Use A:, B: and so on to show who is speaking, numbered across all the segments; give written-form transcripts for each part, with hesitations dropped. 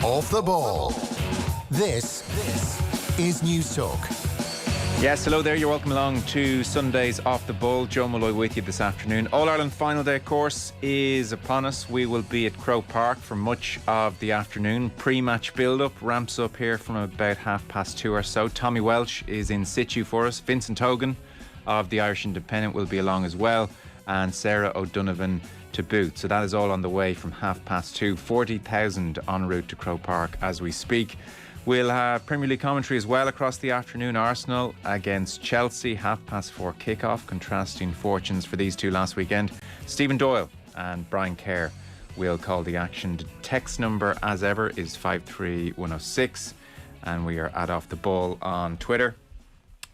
A: Off the ball. This is News Talk.
B: Yes, hello there. You're welcome along to Sunday's Off the Ball. Joe Molloy with you this afternoon. All-Ireland final day, of course, is upon us. We will be at Croke Park for much of the afternoon. Pre-match build-up ramps up here from about 2:30 or so. Tommy Welsh is in situ for us. Vincent Hogan of the Irish Independent will be along as well, and Sarah O'Donovan to boot. So that is all on the way from 2:30. 40,000 en route to Croke Park as we speak. We'll have Premier League commentary as well across the afternoon. Arsenal against Chelsea, 4:30 kickoff, contrasting fortunes for these two last weekend. Stephen Doyle and Brian Kerr will call the action. The text number, as ever, is 53106, and we are at Off the Ball on Twitter.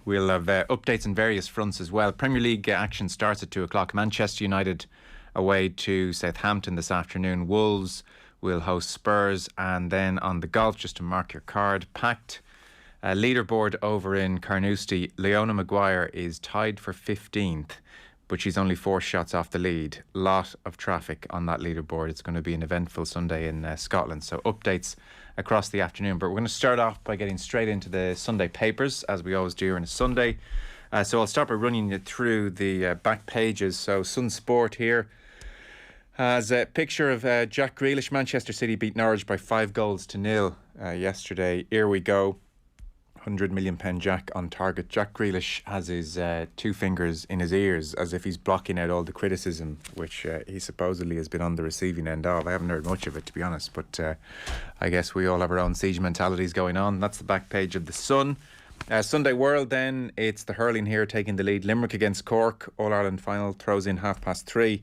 B: We'll have updates on various fronts as well. Premier League action starts at 2 o'clock. Manchester United away to Southampton this afternoon. Wolves will host Spurs, and then on the golf, just to mark your card, packed leaderboard over in Carnoustie. Leona Maguire is tied for 15th, but she's only 4 shots off the lead. Lot of traffic on that leaderboard. It's going to be an eventful Sunday in Scotland, so updates across the afternoon. But we're going to start off by getting straight into the Sunday papers, as we always do on a Sunday. So I'll start by running you through the back pages. So Sun Sport here has a picture of Jack Grealish. Manchester City beat Norwich by 5-0 yesterday. Here we go. 100 million pen Jack on target. Jack Grealish has his 2 fingers in his ears as if he's blocking out all the criticism, which he supposedly has been on the receiving end of. I haven't heard much of it, to be honest, but I guess we all have our own siege mentalities going on. That's the back page of the Sun. Sunday World then, it's the hurling here taking the lead. Limerick against Cork, All-Ireland final, throws in 3:30.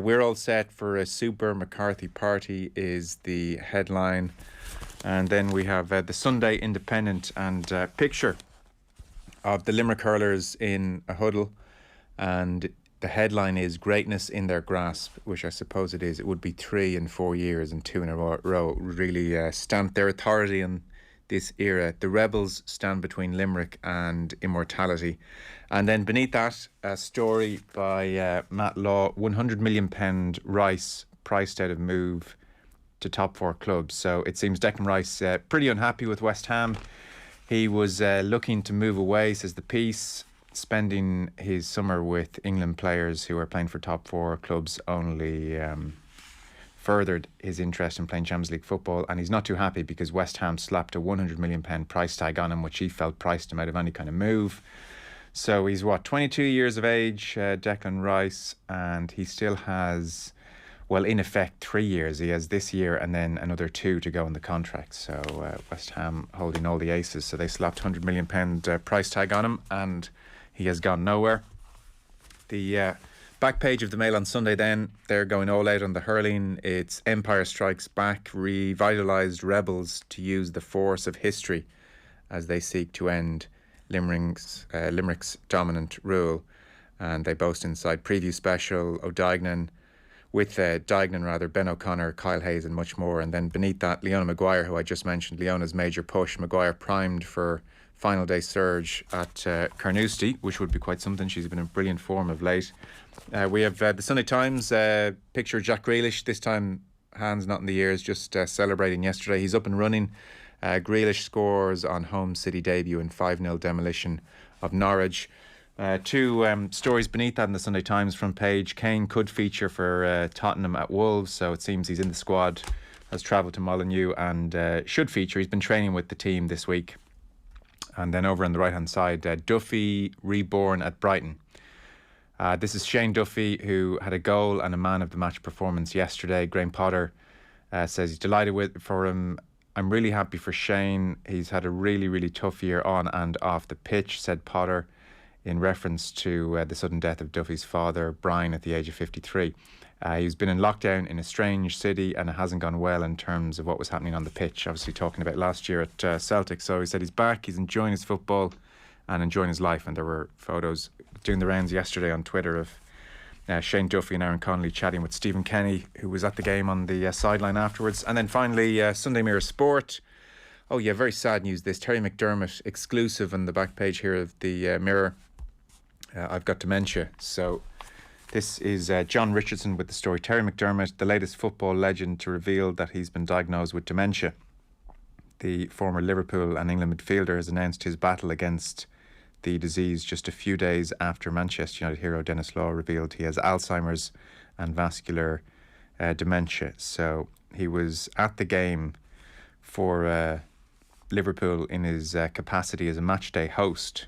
B: We're all set for a Super McCarthy party is the headline. And then we have the Sunday Independent and picture of the Limerick hurlers in a huddle. And the headline is Greatness in Their Grasp, which I suppose it is. It would be 3 in 4 years and 2 in a row. Really stamp their authority in this era. The rebels stand between Limerick and immortality. And then beneath that, a story by Matt Law, 100 million pound Rice priced out of move to top 4 clubs. So it seems Declan Rice pretty unhappy with West Ham. He was looking to move away, says the piece. Spending his summer with England players who are playing for top 4 clubs only furthered his interest in playing Champions League football, and he's not too happy because West Ham slapped a 100 million pound price tag on him, which he felt priced him out of any kind of move. So he's 22 years of age, Declan Rice, and he still has, well, in effect 3 years. He has this year and then another 2 to go on the contract. So West Ham holding all the aces, so they slapped 100 million pound price tag on him, and he has gone nowhere. The back page of the Mail on Sunday then, they're going all out on the hurling. It's Empire Strikes Back, revitalised rebels to use the force of history as they seek to end Limerick's dominant rule. And they boast inside preview special, O'Dignan, with Ben O'Connor, Kyle Hayes and much more. And then beneath that, Leona Maguire, who I just mentioned, Leona's major push. Maguire primed for final day surge at Carnoustie, which would be quite something. She's been in brilliant form of late. We have the Sunday Times picture of Jack Grealish, this time hands not in the ears, just celebrating yesterday. He's up and running. Grealish scores on home City debut in 5-0 demolition of Norwich. 2 stories beneath that in the Sunday Times front page. Kane could feature for Tottenham at Wolves, so it seems he's in the squad, has travelled to Molyneux and should feature. He's been training with the team this week. And then over on the right-hand side, Duffy reborn at Brighton. This is Shane Duffy, who had a goal and a man of the match performance yesterday. Graham Potter says he's delighted for him. I'm really happy for Shane. He's had a really, really tough year on and off the pitch, said Potter, in reference to the sudden death of Duffy's father, Brian, at the age of 53. He's been in lockdown in a strange city and it hasn't gone well in terms of what was happening on the pitch, obviously talking about last year at Celtic. So he said he's back, he's enjoying his football and enjoying his life. And there were photos doing the rounds yesterday on Twitter of Shane Duffy and Aaron Connolly chatting with Stephen Kenny, who was at the game on the sideline afterwards. And then finally, Sunday Mirror Sport. Oh yeah, very sad news this. Terry McDermott, exclusive on the back page here of the Mirror. I've got dementia. So this is John Richardson with the story. Terry McDermott, the latest football legend to reveal that he's been diagnosed with dementia. the former Liverpool and England midfielder, has announced his battle against the disease just a few days after Manchester United hero Denis Law revealed he has Alzheimer's and vascular dementia. So he was at the game for Liverpool in his capacity as a matchday host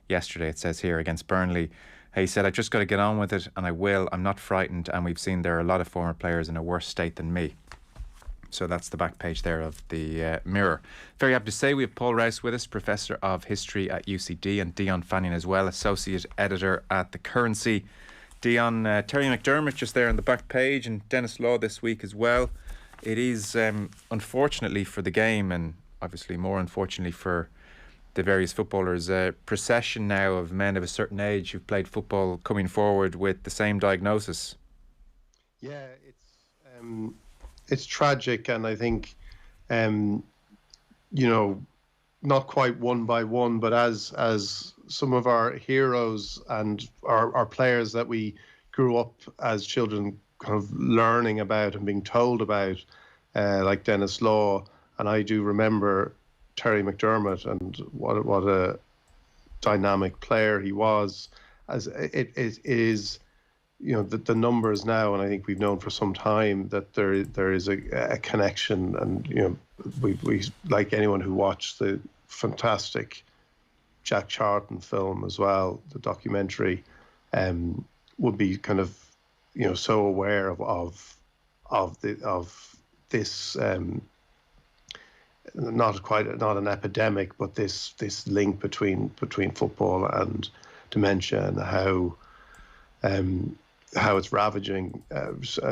B: yesterday, it says here, against Burnley. He said, "I've just got to get on with it, and I will. I'm not frightened, and we've seen there are a lot of former players in a worse state than me." So that's the back page there of the Mirror. Very happy to say we have Paul Rouse with us, Professor of History at UCD, and Dion Fanning as well, Associate Editor at The Currency. Dion, Terry McDermott just there on the back page, and Denis Law this week as well. It is, unfortunately for the game, and obviously more unfortunately for the various footballers, a procession now of men of a certain age who've played football coming forward with the same diagnosis.
C: Yeah, it's tragic, and I think, not quite one by one, but as some of our heroes and our players that we grew up as children kind of learning about and being told about, like Denis Law, and I do remember Terry McDermott and what a dynamic player he was. As it is, the numbers now, and I think we've known for some time that there is a connection, and we like anyone who watched the fantastic Jack Charlton film as well, the documentary, would be kind of so aware of this. Not an epidemic, but this link between football and dementia, and how it's ravaging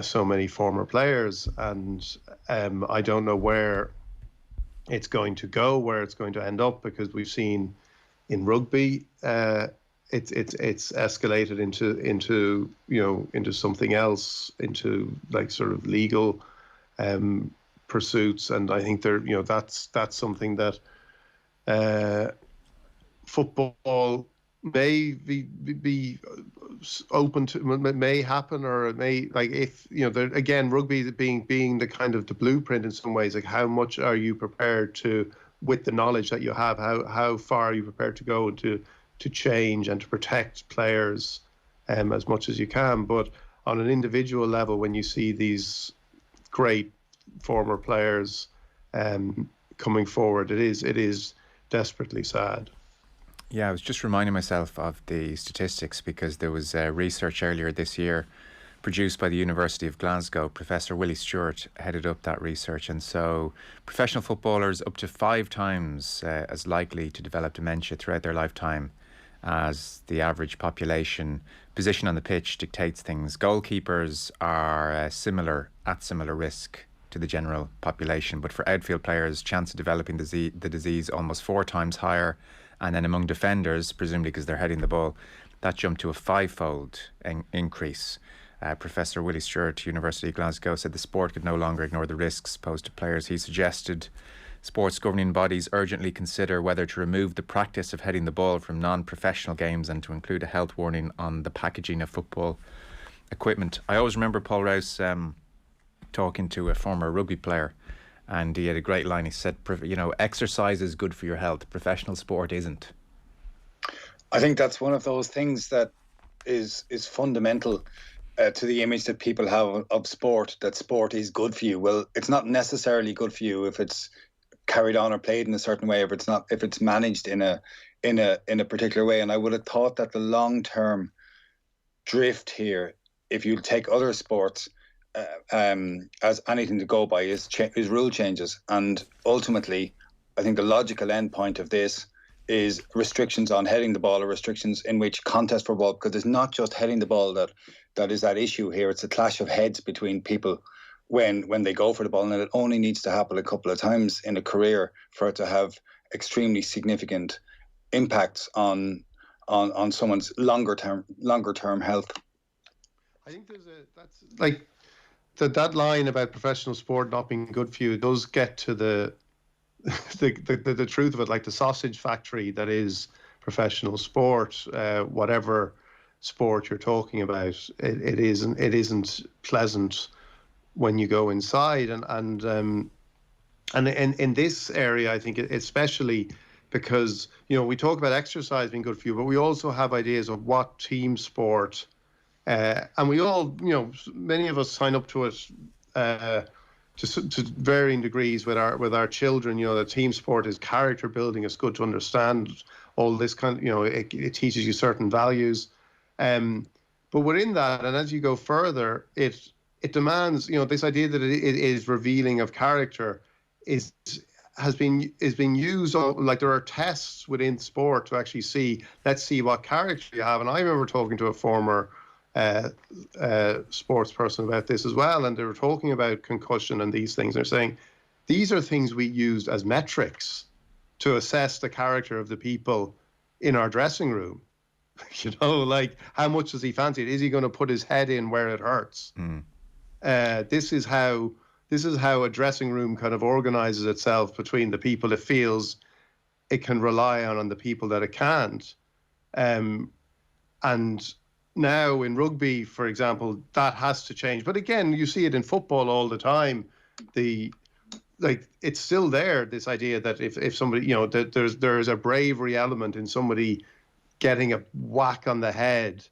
C: so many former players. And I don't know where it's going to go, where it's going to end up, because we've seen in rugby it's escalated into something else, into like sort of legal pursuits, and I think that's something that befootball may be open to, may happen, or it may, like, if again, rugby being the kind of the blueprint in some ways, like how much are you prepared to, with the knowledge that you have, how far are you prepared to go to change and to protect players as much as you can. But on an individual level, when you see these great former players coming forward, it is desperately sad.
B: Yeah, I was just reminding myself of the statistics, because there was research earlier this year produced by the University of Glasgow. Professor Willie Stewart headed up that research, and so professional footballers up to 5 times as likely to develop dementia throughout their lifetime as the average population. Position on the pitch dictates things. Goalkeepers are at similar risk to the general population, but for outfield players, chance of developing the disease almost 4 times higher. And then among defenders, presumably because they're heading the ball, that jumped to a 5-fold increase. Professor Willie Stewart, University of Glasgow, said the sport could no longer ignore the risks posed to players. He suggested sports governing bodies urgently consider whether to remove the practice of heading the ball from non-professional games and to include a health warning on the packaging of football equipment. I always remember Paul Rouse talking to a former rugby player, and he had a great line. He said, exercise is good for your health. Professional sport isn't.
D: I think that's one of those things that is fundamental to the image that people have of sport, that sport is good for you. Well, it's not necessarily good for you if it's carried on or played in a certain way, if it's managed in a particular way. And I would have thought that the long-term drift here, if you take other sports as anything to go by, is rule changes. And ultimately, I think the logical end point of this is restrictions on heading the ball, or restrictions in which contest for ball, because it's not just heading the ball that is that issue here. It's a clash of heads between people when they go for the ball, and it only needs to happen a couple of times in a career for it to have extremely significant impacts on someone's longer term health.
C: I think that's like that line about professional sport not being good for you does get to the truth of it, like the sausage factory that is professional sport. Whatever sport you're talking about, it isn't pleasant when you go inside, and And in this area, I think especially because, we talk about exercise being good for you, but we also have ideas of what team sport, and we all, many of us sign up to it to varying degrees with our children. The team sport is character building. It's good to understand all this it teaches you certain values. But within that, and as you go further, it demands, this idea that it is revealing of character is being used. Like, there are tests within sport to actually see, let's see what character you have. And I remember talking to a former sports person about this as well, and they were talking about concussion and these things. They're saying these are things we used as metrics to assess the character of the people in our dressing room. Like, how much does he fancy it? Is he going to put his head in where it hurts? This is how a dressing room kind of organizes itself between the people it feels it can rely on and the people that it can't. And now in rugby, for example, that has to change. But again, you see it in football all the time. It's still there, this idea that if somebody, that there's a bravery element in somebody getting a whack on the head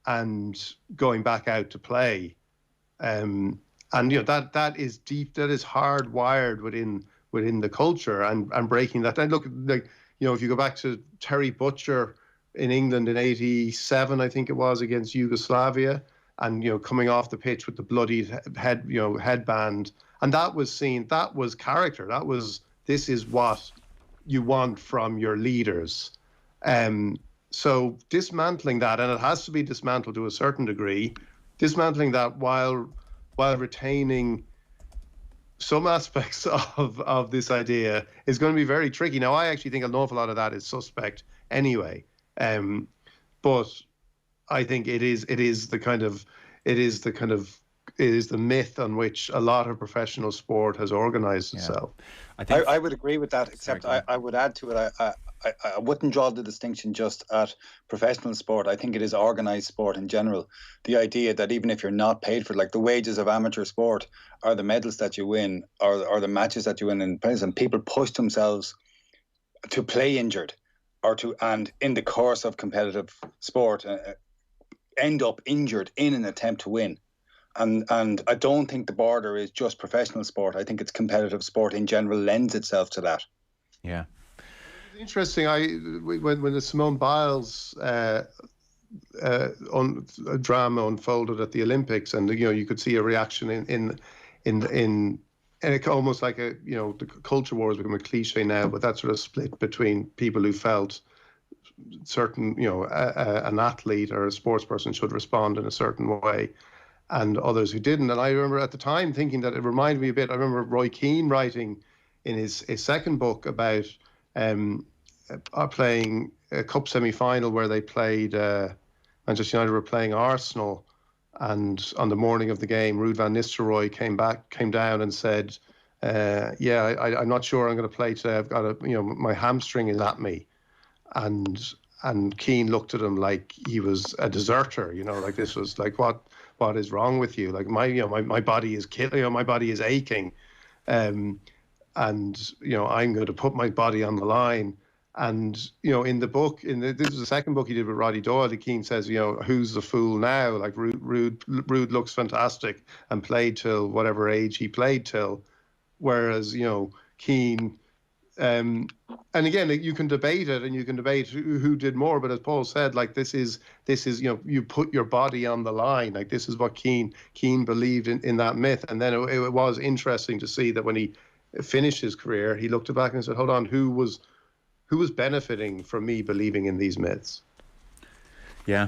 C: and going back out to play. And that is deep, that is hardwired within the culture, and breaking that. And look, if you go back to Terry Butcher in England in '87, I think it was, against Yugoslavia, and coming off the pitch with the bloodied headband, and that was character. This is what you want from your leaders. So dismantling that, and it has to be dismantled to a certain degree, dismantling that while retaining some aspects of this idea is going to be very tricky. Now, I actually think an awful lot of that is suspect anyway. But I think it is the myth on which a lot of professional sport has organized itself.
D: I would agree with that, except I would add to it. I wouldn't draw the distinction just at professional sport. I think it is organised sport in general. The idea that even if you're not paid for it, like the wages of amateur sport are the medals that you win, or the matches that you win in place, and people push themselves to play injured, and in the course of competitive sport end up injured in an attempt to win. And I don't think the border is just professional sport. I think it's competitive sport in general lends itself to that.
B: Yeah.
C: Interesting. When the Simone Biles drama unfolded at the Olympics, and you could see a reaction in and it almost like the culture war has become a cliche now, but that sort of split between people who felt certain an athlete or a sports person should respond in a certain way, and others who didn't. And I remember at the time thinking that it reminded me a bit. I remember Roy Keane writing in his second book about playing a cup semi-final where they played Manchester United were playing Arsenal, and on the morning of the game, Ruud van Nistelrooy came down and said, I'm not sure I'm going to play today. I've got my hamstring is at me, and Keane looked at him like he was a deserter. Like, this was like, what is wrong with you? Like, my body is killing. My body is aching, and I'm going to put my body on the line. And in the book, this is the second book he did with Roddy Doyle, Keane says, who's the fool now? Like, Ruud looks fantastic and played till whatever age he played till, whereas Keane. And again, you can debate it, and you can debate who did more. But as Paul said, like, this is you put your body on the line. Like, this is what Keane believed in that myth. And then it was interesting to see that when he finished his career, he looked back and said, hold on, who was benefiting from me believing in these myths?
B: Yeah.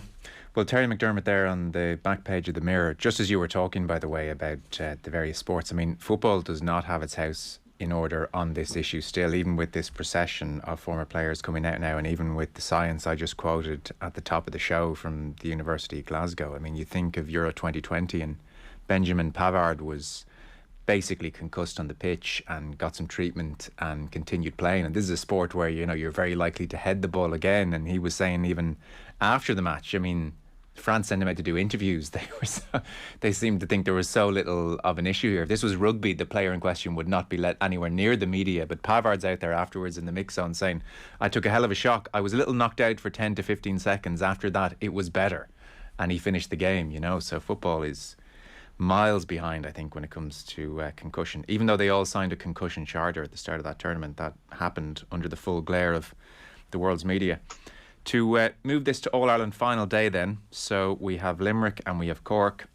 B: Well, Terry McDermott there on the back page of the Mirror, just as you were talking, by the way, about the various sports. I mean, football does not have its house in order on this issue still, even with this procession of former players coming out now, and even with the science I just quoted at the top of the show from the University of Glasgow. I mean, you think of Euro 2020 and Benjamin Pavard was basically concussed on the pitch and got some treatment and continued playing. And this is a sport where, you're very likely to head the ball again. And he was saying even after the match, I mean, France sent him out to do interviews. They seemed to think there was so little of an issue here. If this was rugby, the player in question would not be let anywhere near the media. But Pavard's out there afterwards in the mix zone saying, I took a hell of a shock. I was a little knocked out for 10 to 15 seconds. After that, it was better. And he finished the game, you know. So football is miles behind, I think, when it comes to concussion. Even though they all signed a concussion charter at the start of that tournament, that happened under the full glare of the world's media. To move this to All-Ireland final day then, so we have Limerick and we have Cork.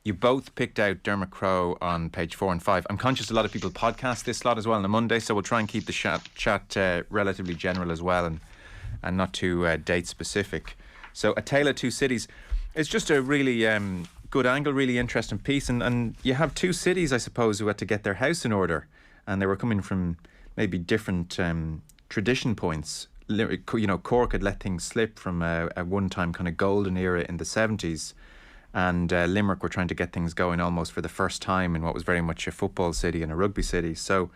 B: You both picked out Dermot Crowe on page 4 and 5. I'm conscious a lot of people podcast this slot as well on a Monday, so we'll try and keep the chat relatively general as well and not too date specific. So A Tale of Two Cities. It's just a really good angle, really interesting piece, and you have two cities, I suppose, who had to get their house in order, and they were coming from maybe different tradition points. You know, Cork had let things slip from a one-time kind of golden era in the 70s, and Limerick were trying to get things going almost for the first time in what was very much a football city and a rugby city. So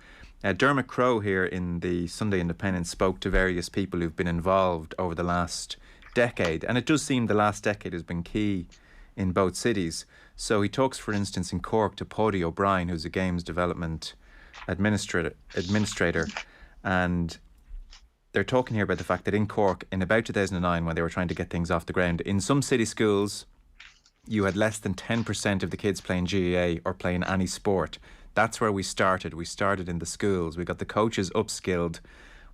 B: Dermot Crowe here in the Sunday Independent spoke to various people who've been involved over the last decade, and it does seem the last decade has been key in both cities. So he talks, for instance, in Cork to Paddy O'Brien, who's a games development administrator, and they're talking here about the fact that in Cork, in about 2009, when they were trying to get things off the ground, in some city schools, you had less than 10% of the kids playing GAA or playing any sport. That's where we started. We started in the schools. We got the coaches upskilled.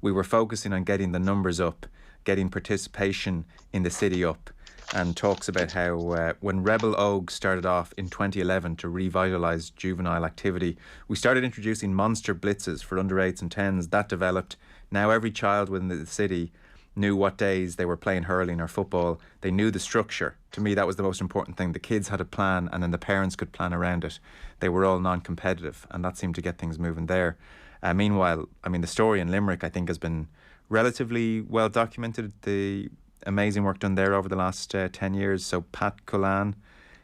B: We were focusing on getting the numbers up, getting participation in the city up, and talks about how when Rebel Ogue started off in 2011 to revitalise juvenile activity, we started introducing monster blitzes for under 8s and 10s. That developed. Now every child within the city knew what days they were playing hurling or football. They knew the structure. To me, that was the most important thing. The kids had a plan, and then the parents could plan around it. They were all non-competitive, and that seemed to get things moving there. Meanwhile, I mean, the story in Limerick, I think, has been relatively well documented. The amazing work done there over the last 10 years. So Pat Cullan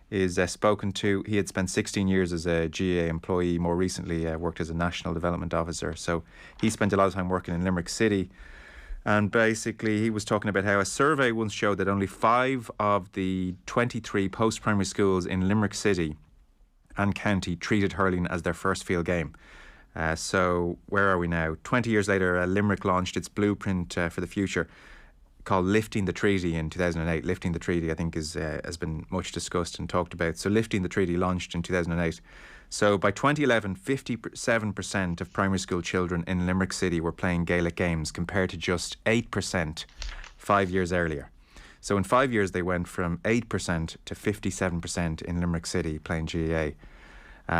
B: is spoken to. He had spent 16 years as a GAA employee, more recently worked as a national development officer. So he spent a lot of time working in Limerick City. And basically he was talking about how a survey once showed that only 5 of the 23 post-primary schools in Limerick City and County treated hurling as their first field game. So where are we now? 20 years later, Limerick launched its blueprint for the future, called Lifting the Treaty in 2008. Lifting the Treaty, I think, has been much discussed and talked about. So Lifting the Treaty launched in 2008. So by 2011, 57% of primary school children in Limerick City were playing Gaelic games, compared to just 8% 5 years earlier. So in 5 years, they went from 8% to 57% in Limerick City playing GAA.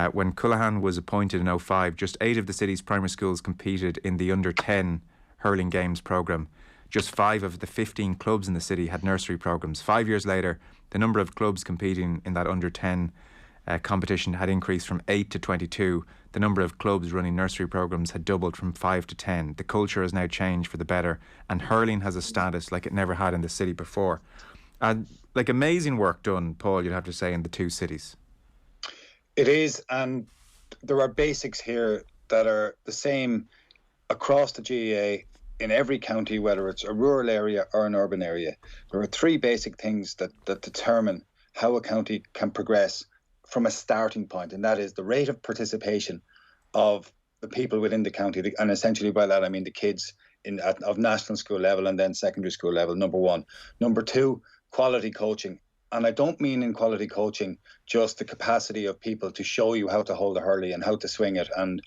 B: When Cullan was appointed in 2005, just 8 of the city's primary schools competed in the under-10 hurling games programme. Just 5 of the 15 clubs in the city had nursery programmes. 5 years later, the number of clubs competing in that under-10 competition had increased from 8 to 22. The number of clubs running nursery programmes had doubled from 5 to 10. The culture has now changed for the better, and hurling has a status like it never had in the city before. Like, amazing work done, Paul, you'd have to say, in the two cities.
D: It is, and there are basics here that are the same across the GAA in every county, whether it's a rural area or an urban area. There are 3 basic things that determine how a county can progress from a starting point, and that is the rate of participation of the people within the county, and essentially by that I mean the kids of national school level and then secondary school level, number 1. Number 2, quality coaching. And I don't mean in quality coaching just the capacity of people to show you how to hold a hurley and how to swing it and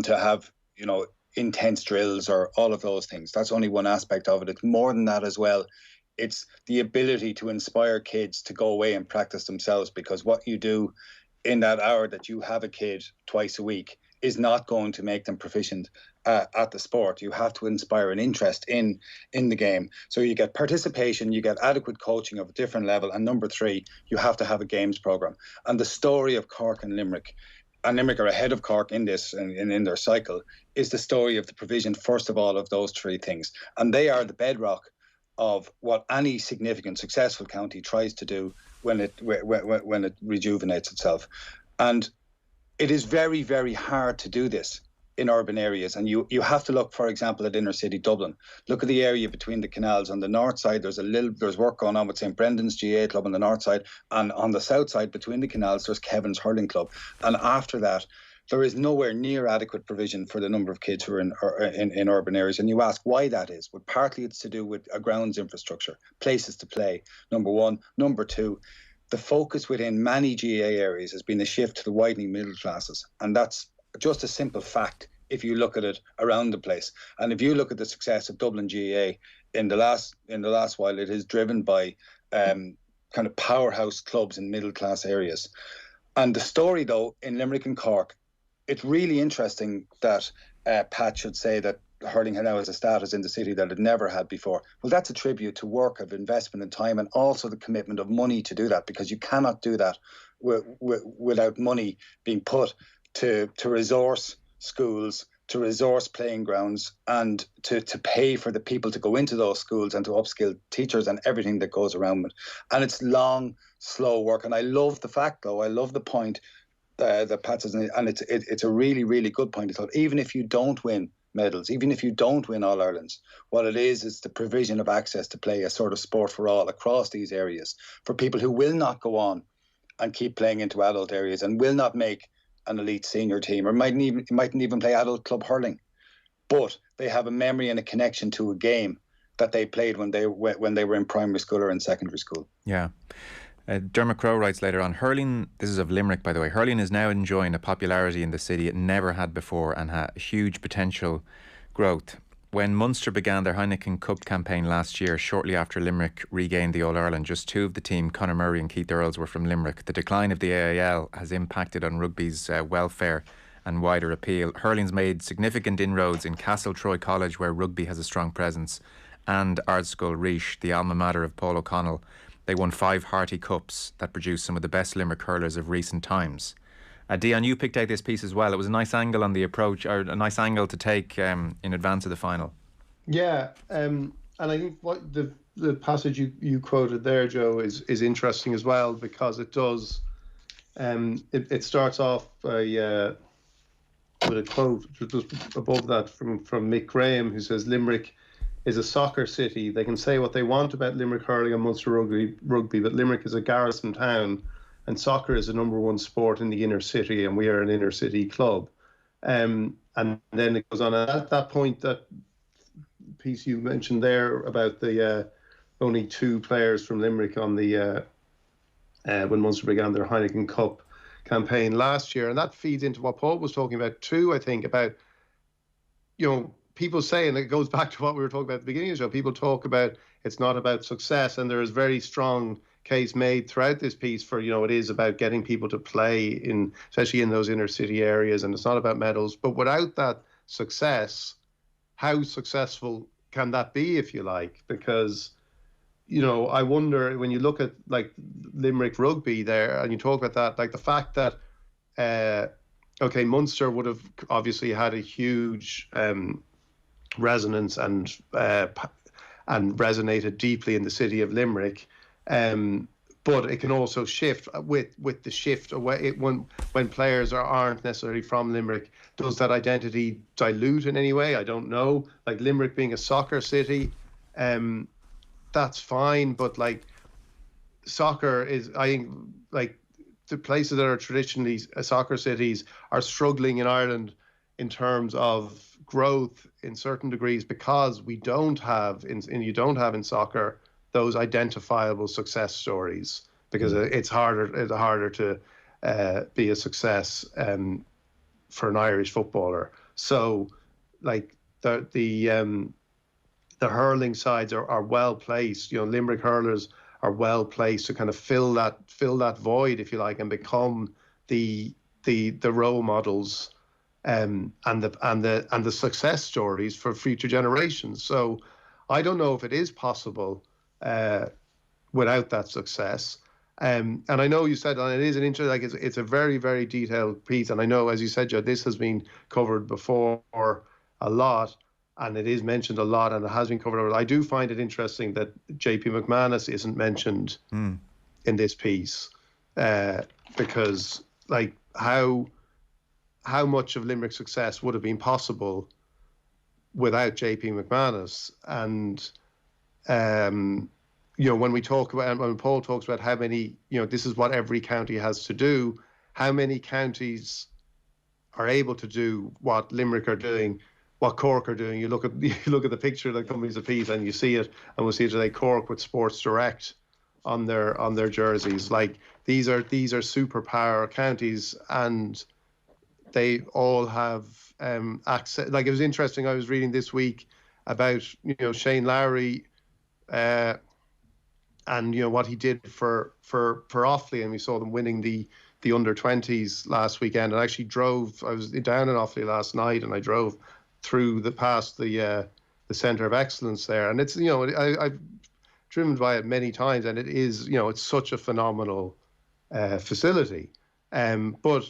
D: to have, you know, intense drills or all of those things. That's only one aspect of it. It's more than that as well. It's the ability to inspire kids to go away and practice themselves, because what you do in that hour that you have a kid twice a week is not going to make them proficient at the sport. You have to inspire an interest in the game. So you get participation, you get adequate coaching of a different level, and number 3, you have to have a games program. And the story of Cork and Limerick are ahead of Cork in this and in their cycle, is the story of the provision, first of all, of those 3 things. And they are the bedrock of what any significant, successful county tries to do when it rejuvenates itself. And it is very, very hard to do this in urban areas. And you have to look, for example, at inner city Dublin. Look at the area between the canals. On the north side, there's work going on with St. Brendan's GAA club on the north side, and on the south side between the canals, there's Kevin's Hurling club. And after that, there is nowhere near adequate provision for the number of kids who are in urban areas. And you ask why that is. Well, partly it's to do with a grounds infrastructure, places to play, number one. Number two, the focus within many GAA areas has been a shift to the widening middle classes. And that's just a simple fact if you look at it around the place. And if you look at the success of Dublin GAA in the last while, it is driven by kind of powerhouse clubs in middle class areas. And the story, though, in Limerick and Cork, it's really interesting that Pat should say that hurling now has a status in the city that it never had before. Well, that's a tribute to work of investment and time, and also the commitment of money to do that, because you cannot do that without money being put to resource schools, to resource playing grounds, and to pay for the people to go into those schools and to upskill teachers and everything that goes around it. And it's long, slow work. And I love the fact, though, I love the point that Pat says, and it's a really, really good point. It's that even if you don't win medals, even if you don't win All Irelands, what it is the provision of access to play a sort of sport for all across these areas for people who will not go on and keep playing into adult areas and will not make an elite senior team, or mightn't even play adult club hurling, but they have a memory and a connection to a game that they played when they were in primary school or in secondary school.
B: Yeah. Dermot Crowe writes later on, hurling, this is of Limerick by the way, hurling is now enjoying a popularity in the city it never had before and had huge potential growth. When Munster began their Heineken Cup campaign last year, shortly after Limerick regained the All-Ireland, just two of the team, Conor Murray and Keith Earls, were from Limerick. The decline of the AIL has impacted on rugby's welfare and wider appeal. Hurling's made significant inroads in Castle Troy College, where rugby has a strong presence, and Ardscoil Reach, the alma mater of Paul O'Connell. They won 5 Harty Cups that produced some of the best Limerick hurlers of recent times. Dion, you picked out this piece as well. It was a nice angle on the approach, or a nice angle to take in advance of the final.
C: Yeah, and I think what the passage you quoted there, Joe, is interesting as well, because it does. It starts off with a quote just above that from Mick Graham, who says, "Limerick is a soccer city. They can say what they want about Limerick hurling and Munster rugby, but Limerick is a garrison town, and soccer is the number one sport in the inner city, and we are an inner city club." And then it goes on at that point, that piece you mentioned there about the only 2 players from Limerick on the when Munster began their Heineken Cup campaign last year, and that feeds into what Paul was talking about too. I think about, people say, and it goes back to what we were talking about at the beginning of the show, people talk about it's not about success, and there is very strong case made throughout this piece for, it is about getting people to play especially in those inner city areas, and it's not about medals. But without that success, how successful can that be, if you like? Because, I wonder, when you look at like Limerick rugby there, and you talk about that, like the fact that, Munster would have obviously had a huge resonance and resonated deeply in the city of Limerick, but it can also shift with the shift away. When players aren't necessarily from Limerick, does that identity dilute in any way? I don't know. Like Limerick being a soccer city, that's fine, but like soccer is, I think, like the places that are traditionally soccer cities are struggling in Ireland in terms of growth in certain degrees, because we don't have you don't have in soccer those identifiable success stories, because it's harder to be a success for an Irish footballer. So like the hurling sides are well placed. Limerick hurlers are well placed to kind of fill that void, if you like, and become the role models and the success stories for future generations. So I don't know if it is possible without that success. And I know you said, and it is an interesting, like it's a very, very detailed piece. And I know, as you said, Joe, this has been covered before a lot, and it is mentioned a lot, and it has been covered. I do find it interesting that JP McManus isn't mentioned in this piece, because like how how much of Limerick's success would have been possible without JP McManus. And when we talk about, when Paul talks about how many, this is what every county has to do, how many counties are able to do what Limerick are doing, what Cork are doing. You look at the picture that comes a piece, and you see it, and we'll see it today. Cork with Sports Direct on their jerseys. Like, these are superpower counties, and they all have access. Like, it was interesting. I was reading this week about Shane Lowry, and what he did for Offaly, and we saw them winning the under-20s last weekend. And I actually drove. I was down in Offaly last night, and I drove through past the Centre of Excellence there, and it's I've driven by it many times, and it is it's such a phenomenal facility. But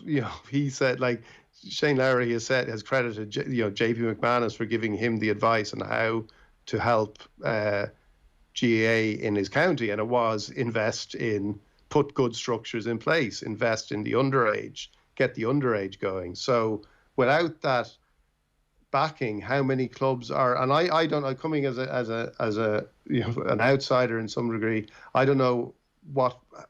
C: he said, like, Shane Lowry has credited JP McManus for giving him the advice on how to help GAA in his county, and it was put good structures in place, invest in the underage, get the underage going. So without that backing, how many clubs are? And I don't know, coming as a an outsider in some degree, I don't know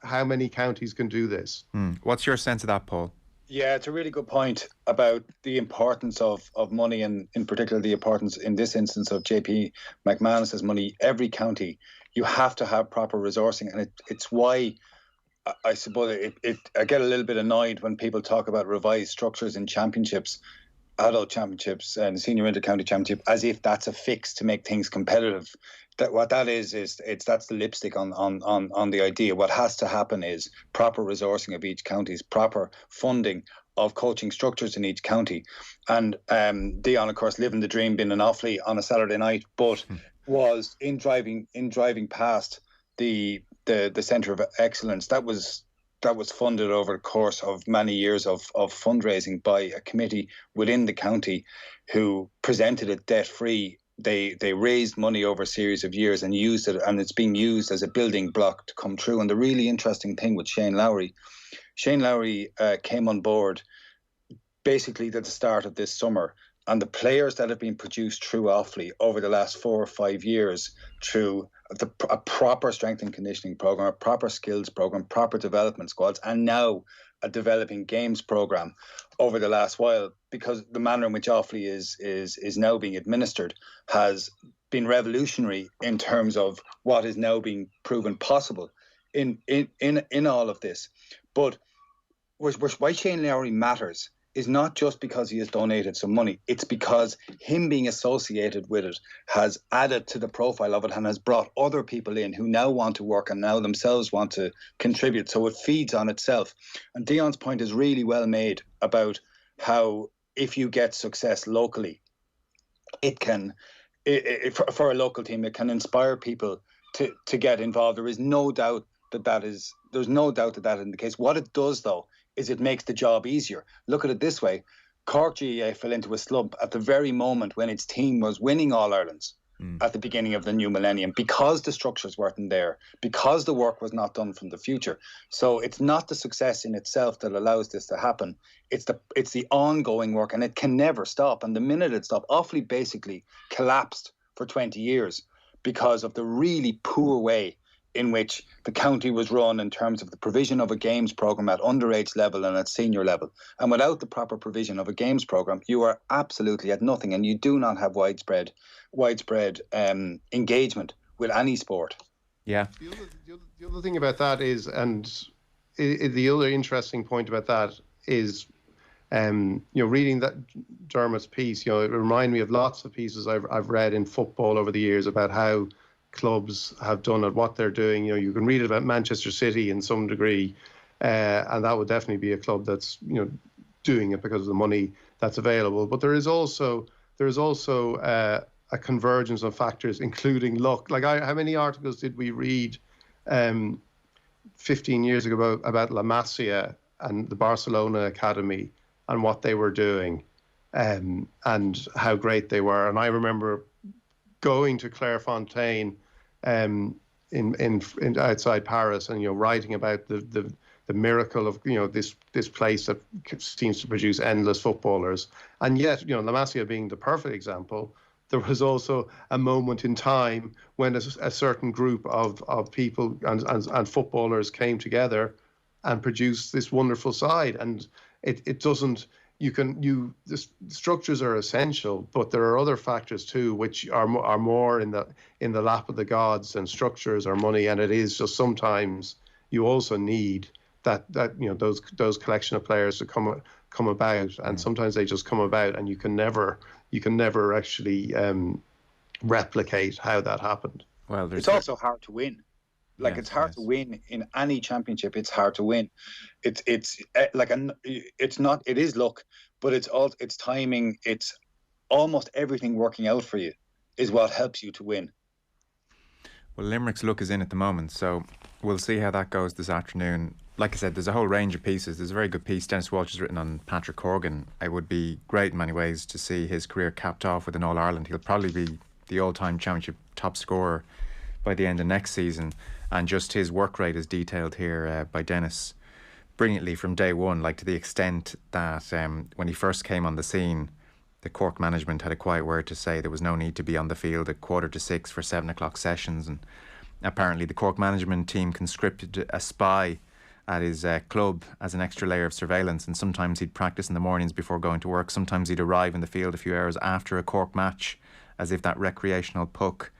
C: how many counties can do this.
B: What's your sense of that, Paul?
D: Yeah, it's a really good point about the importance of money, and in particular the importance in this instance of JP McManus's money. Every county, you have to have proper resourcing, and it's why I suppose I get a little bit annoyed when people talk about revised structures in championships, adult championships and senior inter-county championship, as if that's a fix to make things competitive. What that is that's the lipstick on the idea. What has to happen is proper resourcing of each county's, proper funding of coaching structures in each county. And Dion, of course, living the dream, being in Offaly on a Saturday night, but was in driving past the Centre of Excellence. That was funded over the course of many years of fundraising by a committee within the county who presented it debt-free. They raised money over a series of years and used it, and it's being used as a building block to come true. And the really interesting thing with Shane Lowry came on board basically at the start of this summer, and the players that have been produced through Offaly over the last 4 or 5 years through a proper strength and conditioning program, a proper skills program, proper development squads, and now a developing games program over the last while, because the manner in which Offaly is now being administered has been revolutionary in terms of what is now being proven possible in all of this. But why Shane Lowry matters is not just because he has donated some money. It's because him being associated with it has added to the profile of it and has brought other people in who now want to work and now themselves want to contribute. So it feeds on itself. And Dion's point is really well made about how if you get success locally, it can, for a local team, it can inspire people to get involved. There is no doubt there's no doubt that is the case. What it does, though, is it makes the job easier. Look at it this way. Cork GAA fell into a slump at the very moment when its team was winning All-Irelands at the beginning of the new millennium, because the structures weren't there, because the work was not done from the future. So it's not the success in itself that allows this to happen. It's the ongoing work, and it can never stop. And the minute it stopped, Offaly basically collapsed for 20 years because of the really poor way in which the county was run in terms of the provision of a games program at underage level and at senior level. And without the proper provision of a games program, you are absolutely at nothing, and you do not have widespread engagement with any sport.
C: Yeah. The other thing about that is, and the other interesting point about that is, reading that Dermot's piece, it reminded me of lots of pieces I've read in football over the years about how clubs have done it, what they're doing. You can read about Manchester City in some degree, and that would definitely be a club that's doing it because of the money that's available. But there is also a convergence of factors, including luck. Like, how many articles did we read 15 years ago about La Masia and the Barcelona Academy and what they were doing, and how great they were? And I remember going to Clairefontaine in outside Paris, and writing about the miracle of this place that seems to produce endless footballers. And yet, La Masia being the perfect example, there was also a moment in time when a certain group of people and footballers came together and produced this wonderful side. And it doesn't. The structures are essential, but there are other factors too, which are more in the lap of the gods than structures or money. And it is just sometimes you also need that those collection of players to come about, and sometimes they just come about, and you can never actually replicate how that happened.
B: Well,
D: it's also hard to win. It's hard to win in any championship. It's hard to win. It is luck, but it's timing. It's almost everything working out for you is what helps you to win.
B: Well, Limerick's luck is in at the moment, so we'll see how that goes this afternoon. Like I said, there's a whole range of pieces. There's a very good piece Dennis Walsh has written on Patrick Horgan. It would be great in many ways to see his career capped off with an All-Ireland. He'll probably be the all-time championship top scorer by the end of next season. And just his work rate is detailed here by Dennis brilliantly from day one, to the extent that when he first came on the scene, the Cork management had a quiet word to say there was no need to be on the field at 5:45 for 7 o'clock sessions. And apparently the Cork management team conscripted a spy at his club as an extra layer of surveillance, and sometimes he'd practice in the mornings before going to work. Sometimes he'd arrive in the field a few hours after a Cork match, as if that recreational puck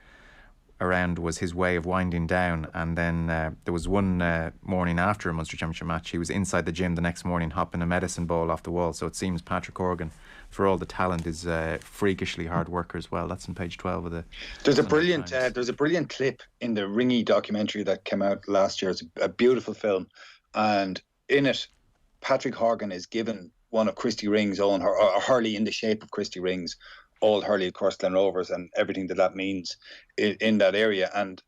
B: around was his way of winding down. And then there was one morning after a Munster Championship match, he was inside the gym the next morning hopping a medicine ball off the wall. So it seems Patrick Horgan, for all the talent, is freakishly hard worker as well. That's on page 12 of the
D: there's a brilliant clip in the Ringy documentary that came out last year. It's a beautiful film, and in it Patrick Horgan is given one of Christy Ring's own, or Hurley in the shape of Christy Ring's old Hurley, of course, Glen Rovers, and everything that means in that area. And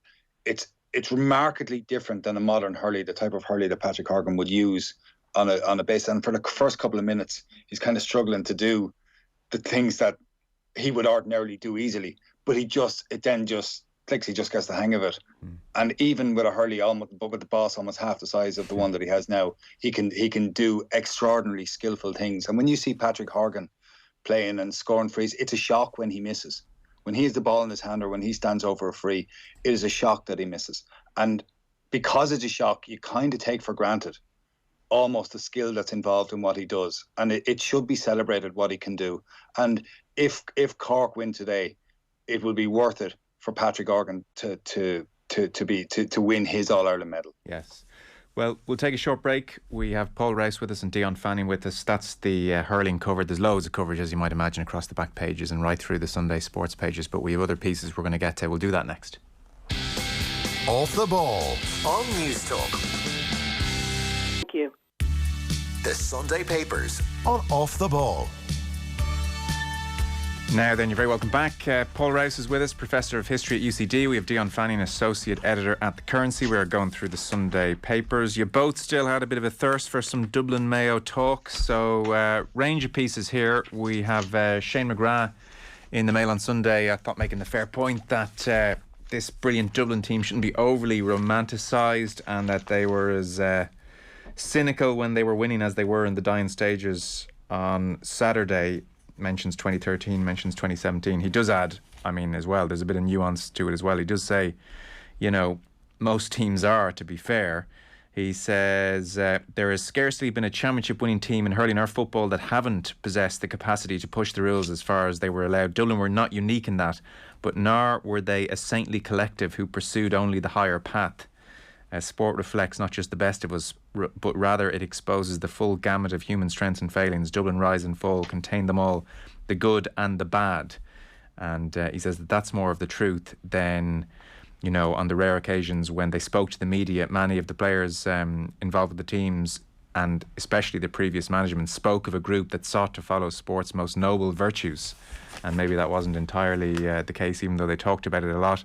D: it's remarkably different than a modern Hurley, the type of Hurley that Patrick Horgan would use on a base. And for the first couple of minutes, he's kind of struggling to do the things that he would ordinarily do easily, but it then just clicks. He just gets the hang of it. And even with a Hurley, but with the boss almost half the size of the one that he has now, he can do extraordinarily skillful things. And when you see Patrick Horgan playing and scoring frees, it's a shock when he misses. When he has the ball in his hand or when he stands over a free, it is a shock that he misses. And because it's a shock, you kind of take for granted almost the skill that's involved in what he does. And it should be celebrated what he can do. And if Cork win today, it will be worth it for Patrick Horgan to win his All-Ireland medal.
B: Yes. Well, we'll take a short break. We have Paul Rouse with us and Dion Fanning with us. That's the hurling cover. There's loads of coverage, as you might imagine, across the back pages and right through the Sunday sports pages, but we have other pieces we're going to get to. We'll do that next.
A: Off the Ball on News Talk.
E: Thank you.
A: The Sunday Papers on Off the Ball.
B: Now then, you're very welcome back. Paul Rouse is with us, Professor of History at UCD. We have Dion Fanning, Associate Editor at The Currency. We are going through the Sunday papers. You both still had a bit of a thirst for some Dublin Mayo talk, so range of pieces here. We have Shane McGrath in the Mail on Sunday, I thought, making the fair point that this brilliant Dublin team shouldn't be overly romanticised, and that they were as cynical when they were winning as they were in the dying stages on Saturday. Mentions 2013, mentions 2017. He does add, as well, there's a bit of nuance to it as well. He does say, most teams are, to be fair. He says, there has scarcely been a championship winning team in hurling or football that haven't possessed the capacity to push the rules as far as they were allowed. Dublin were not unique in that, but nor were they a saintly collective who pursued only the higher path. Sport reflects not just the best of us, but rather it exposes the full gamut of human strengths and failings. Dublin rise and fall, contain them all, the good and the bad. And he says that's more of the truth than, on the rare occasions when they spoke to the media. Many of the players involved with the teams, and especially the previous management, spoke of a group that sought to follow sport's most noble virtues. And maybe that wasn't entirely the case, even though they talked about it a lot.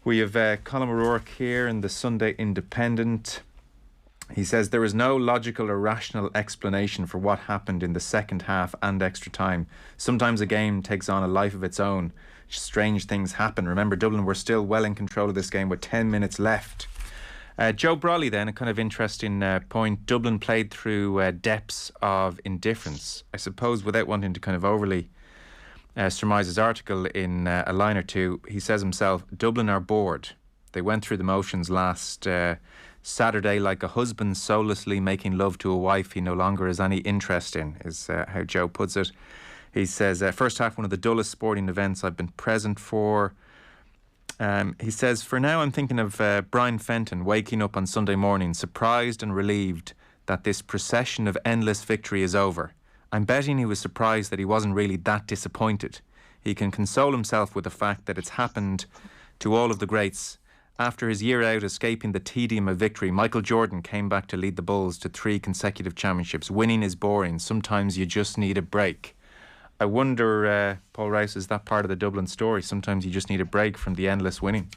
B: We have Colin O'Rourke here in the Sunday Independent. He says there is no logical or rational explanation for what happened in the second half and extra time. Sometimes a game takes on a life of its own. Strange things happen. Remember, Dublin were still well in control of this game with 10 minutes left. Joe Brolly then, a kind of interesting point. Dublin played through depths of indifference. I suppose without wanting to kind of overly surmise his article in a line or two, he says himself, Dublin are bored. They went through the motions last Saturday like a husband soullessly making love to a wife he no longer has any interest in, is how Joe puts it. He says, first half, one of the dullest sporting events I've been present for. He says, for now I'm thinking of Brian Fenton waking up on Sunday morning surprised and relieved that this procession of endless victory is over. I'm betting he was surprised that he wasn't really that disappointed. He can console himself with the fact that it's happened to all of the greats. After his year out escaping the tedium of victory, Michael Jordan came back to lead the Bulls to 3 consecutive championships. Winning is boring. Sometimes you just need a break. I wonder, Paul Rouse, is that part of the Dublin story? Sometimes you just need a break from the endless winning.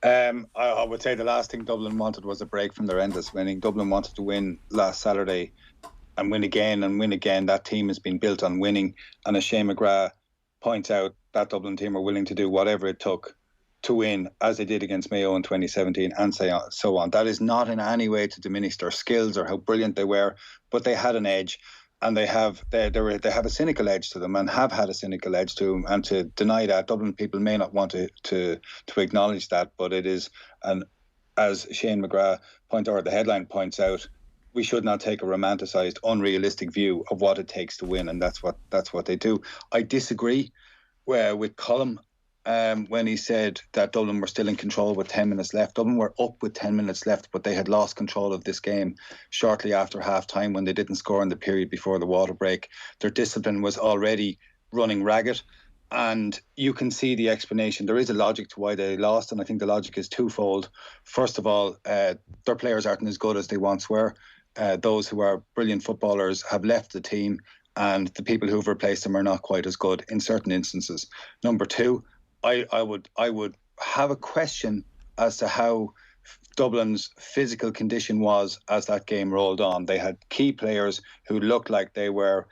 D: I would say the last thing Dublin wanted was a break from their endless winning. Dublin wanted to win last Saturday and win again and win again. That team has been built on winning. And as Shane McGrath points out, that Dublin team are willing to do whatever it took to win, as they did against Mayo in 2017 and so on. That is not in any way to diminish their skills or how brilliant they were, but they had an edge. And they have a cynical edge to them and have had a cynical edge to them. And to deny that, Dublin people may not want to acknowledge that, but it is, and as Shane McGrath the headline points out, we should not take a romanticised, unrealistic view of what it takes to win, and that's what they do. I disagree with Colm when he said that Dublin were still in control with 10 minutes left. Dublin were up with 10 minutes left, but they had lost control of this game shortly after half-time when they didn't score in the period before the water break. Their discipline was already running ragged, and you can see the explanation. There is a logic to why they lost, and I think the logic is twofold. First of all, their players aren't as good as they once were. Those who are brilliant footballers have left the team, and the people who've replaced them are not quite as good in certain instances. Number two, I would have a question as to how Dublin's physical condition was as that game rolled on. They had key players who looked like they were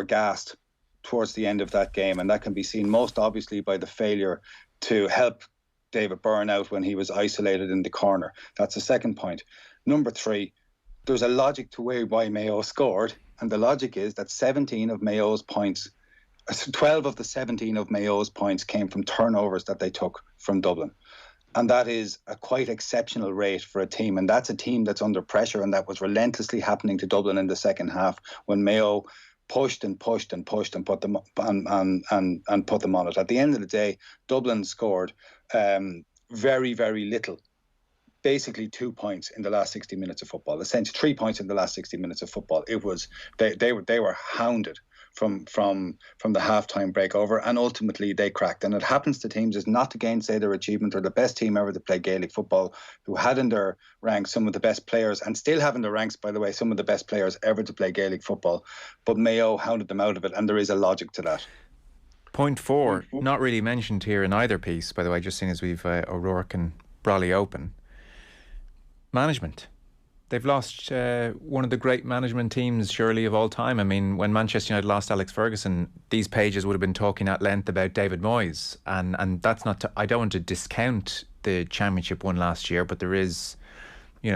D: gassed towards the end of that game, and that can be seen most obviously by the failure to help David Byrne out when he was isolated in the corner. That's the second point. Number three, there's a logic to why Mayo scored, and the logic is that 17 of Mayo's points 12 of the 17 of Mayo's points came from turnovers that they took from Dublin. And that is a quite exceptional rate for a team. And that's a team that's under pressure, and that was relentlessly happening to Dublin in the second half when Mayo pushed and pushed and pushed and put them and put them on it. At the end of the day, Dublin scored very, very little. Basically 2 points in the last 60 minutes of football. Essentially 3 points in the last 60 minutes of football. It was they were hounded from the halftime break over, and ultimately they cracked. And it happens to teams, is not to gainsay their achievement. They're the best team ever to play Gaelic football, who had in their ranks some of the best players, and still have in their ranks, by the way, some of the best players ever to play Gaelic football. But Mayo hounded them out of it, and there is a logic to that.
B: Point 4, not really mentioned here in either piece, by the way, just seeing as we've O'Rourke and Brolly open. Management. They've lost one of the great management teams, surely, of all time. I mean, when Manchester United lost Alex Ferguson, these pages would have been talking at length about David Moyes. And that's not I don't want to discount the championship win last year, but there is,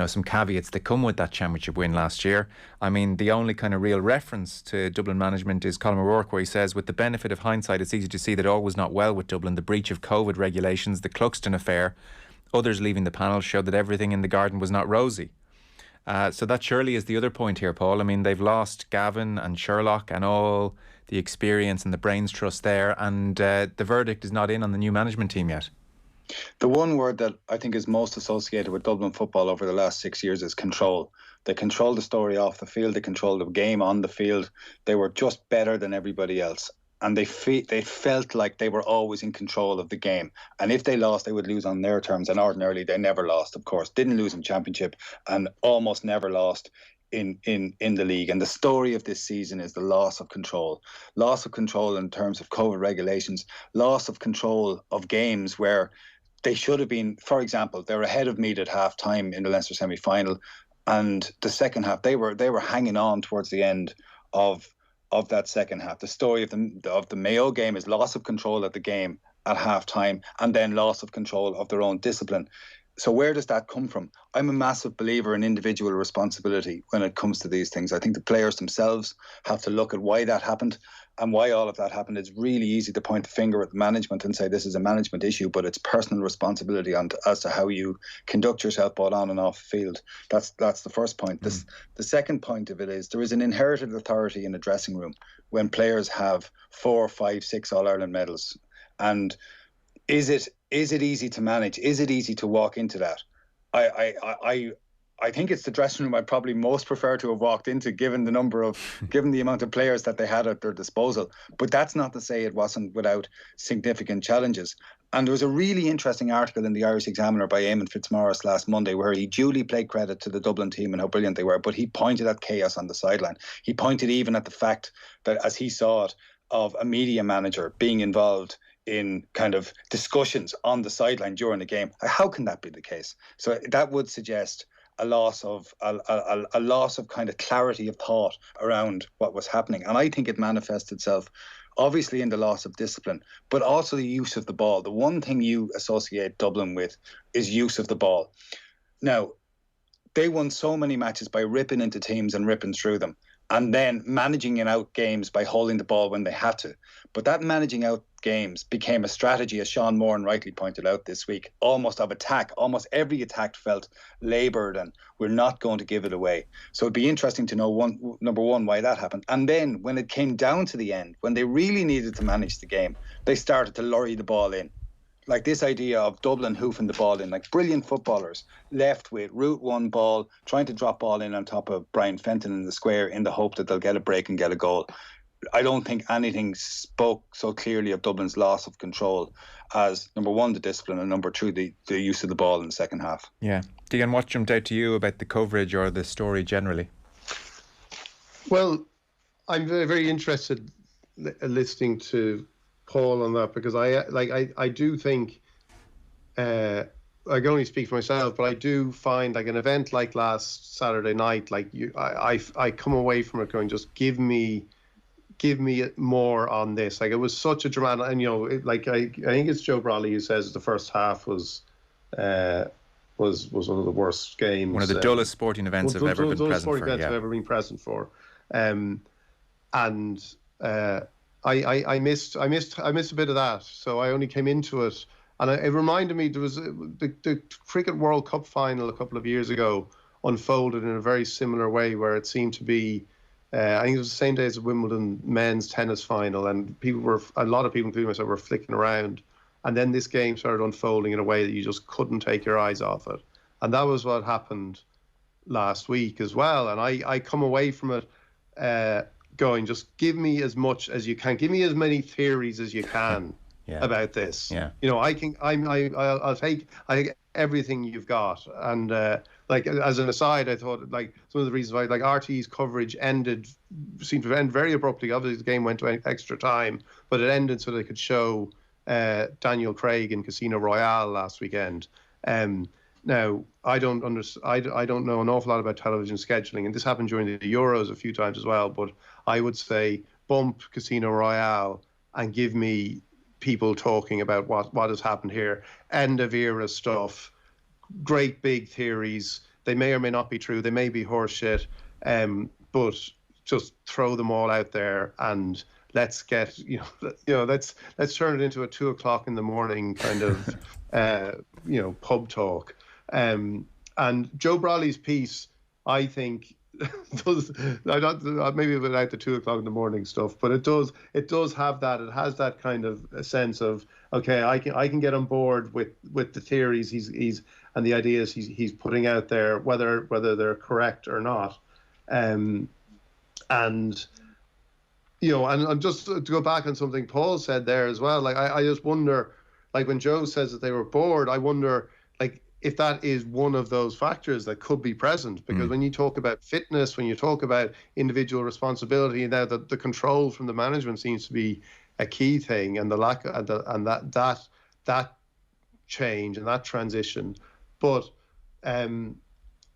B: some caveats that come with that championship win last year. I mean, the only kind of real reference to Dublin management is Colm O'Rourke, where he says, with the benefit of hindsight, it's easy to see that all was not well with Dublin. The breach of COVID regulations, the Cluxton affair, others leaving the panel showed that everything in the garden was not rosy. So that surely is the other point here, Paul. I mean, they've lost Gavin and Sherlock and all the experience and the brains trust there, and the verdict is not in on the new management team yet.
D: The one word that I think is most associated with Dublin football over the last 6 years is control. They controlled the story off the field. They controlled the game on the field. They were just better than everybody else. And they felt like they were always in control of the game. And if they lost, they would lose on their terms. And ordinarily, they never lost, of course. Didn't lose in Championship and almost never lost in the league. And the story of this season is the loss of control. Loss of control in terms of COVID regulations. Loss of control of games where they should have been, for example, they were ahead of Meath at half-time in the Leinster semi-final. And the second half, they were hanging on towards the end of that second half. The story of the Mayo game is loss of control of the game at half time, and then loss of control of their own discipline. So where does that come from? I'm a massive believer in individual responsibility when it comes to these things. I think the players themselves have to look at why that happened and why all of that happened. It's really easy to point the finger at the management and say this is a management issue, but it's personal responsibility as to how you conduct yourself both on and off the field. That's the first point. The second point of it is there is an inherited authority in a dressing room when players have 4, 5, 6 All-Ireland medals. And is it easy to manage? Is it easy to walk into that? I think it's the dressing room I'd probably most prefer to have walked into, given the amount of players that they had at their disposal. But that's not to say it wasn't without significant challenges. And there was a really interesting article in the Irish Examiner by Eamon Fitzmaurice last Monday where he duly played credit to the Dublin team and how brilliant they were, but he pointed at chaos on the sideline. He pointed even at the fact that, as he saw it, of a media manager being involved in kind of discussions on the sideline during the game. How can that be the case? So that would suggest a loss of kind of clarity of thought around what was happening. And I think it manifests itself obviously in the loss of discipline, but also the use of the ball. The one thing you associate Dublin with is use of the ball. Now, they won so many matches by ripping into teams and ripping through them, and then managing out games by holding the ball when they had to. But that managing out games became a strategy, as Sean Moran rightly pointed out this week, almost of attack. Almost every attack felt laboured and we're not going to give it away. So it'd be interesting to know, number one, why that happened. And then when it came down to the end, when they really needed to manage the game, they started to lorry the ball in. Like this idea of Dublin hoofing the ball in, like brilliant footballers left with route one ball, trying to drop ball in on top of Brian Fenton in the square in the hope that they'll get a break and get a goal. I don't think anything spoke so clearly of Dublin's loss of control as, number one, the discipline, and number two, the use of the ball in the second half.
B: Yeah. Dion, what jumped out to you about the coverage or the story generally?
C: Well, I'm very, very interested listening to Paul on that, because I do think, I can only speak for myself, but I do find like an event like last Saturday night, like I come away from it going, just give me more on this. Like, it was such a dramatic, and I think it's Joe Brolly who says the first half was one of the worst games,
B: one of the dullest sporting events I've ever been present for.
C: I've ever been present for, I missed a bit of that, so I only came into it, and it reminded me there was the Cricket World Cup final a couple of years ago unfolded in a very similar way, where it seemed to be, I think it was the same day as the Wimbledon men's tennis final, and a lot of people, including myself, were flicking around, and then this game started unfolding in a way that you just couldn't take your eyes off it, and that was what happened last week as well. And I come away from it going, just give me as much as you can, give me as many theories as you can about this. I'll take everything you've got. And like, as an aside, I thought, like, some of the reasons why, like, RT's coverage seemed to end very abruptly. Obviously the game went to extra time, but it ended so they could show Daniel Craig in Casino Royale last weekend. Now, I don't know an awful lot about television scheduling, and this happened during the Euros a few times as well, but I would say bump Casino Royale and give me people talking about what has happened here. End of era stuff, great big theories. They may or may not be true. They may be horseshit, but just throw them all out there and let's get, let's turn it into a 2:00 in the morning kind of, pub talk. And Joe Brolly's piece, I think, does, maybe without the 2:00 in the morning stuff, but it does have that. It has that kind of a sense of, okay, I can get on board with the theories he's and the ideas he's putting out there, whether they're correct or not. And just to go back on something Paul said there as well, like, I just wonder, like, when Joe says that they were bored, I wonder, like, if that is one of those factors that could be present, because when you talk about fitness, when you talk about individual responsibility, now the control from the management seems to be a key thing, and the lack of, and that change and that transition. But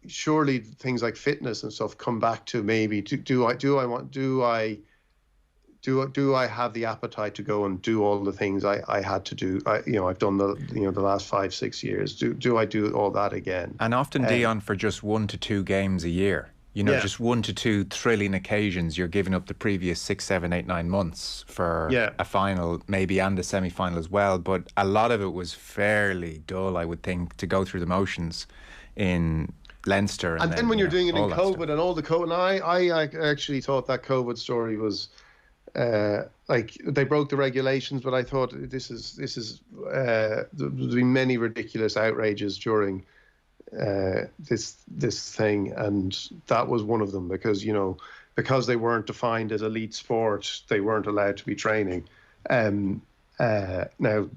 C: surely things like fitness and stuff come back to maybe do I do I have the appetite to go and do all the things I had to do? I've done the last 5-6 years. Do I do all that again?
B: And often, Dion, for just 1 to 2 games a year. Just 1 to 2 thrilling occasions. You're giving up the previous 6, 7, 8, 9 months for a final, maybe, and a semi-final as well. But a lot of it was fairly dull, I would think, to go through the motions in Leinster.
C: And then when you're doing it in COVID and all the COVID, and I actually thought that COVID story was like they broke the regulations, but I thought there's been many ridiculous outrages during this thing, and that was one of them, because they weren't defined as elite sport, they weren't allowed to be training. Now,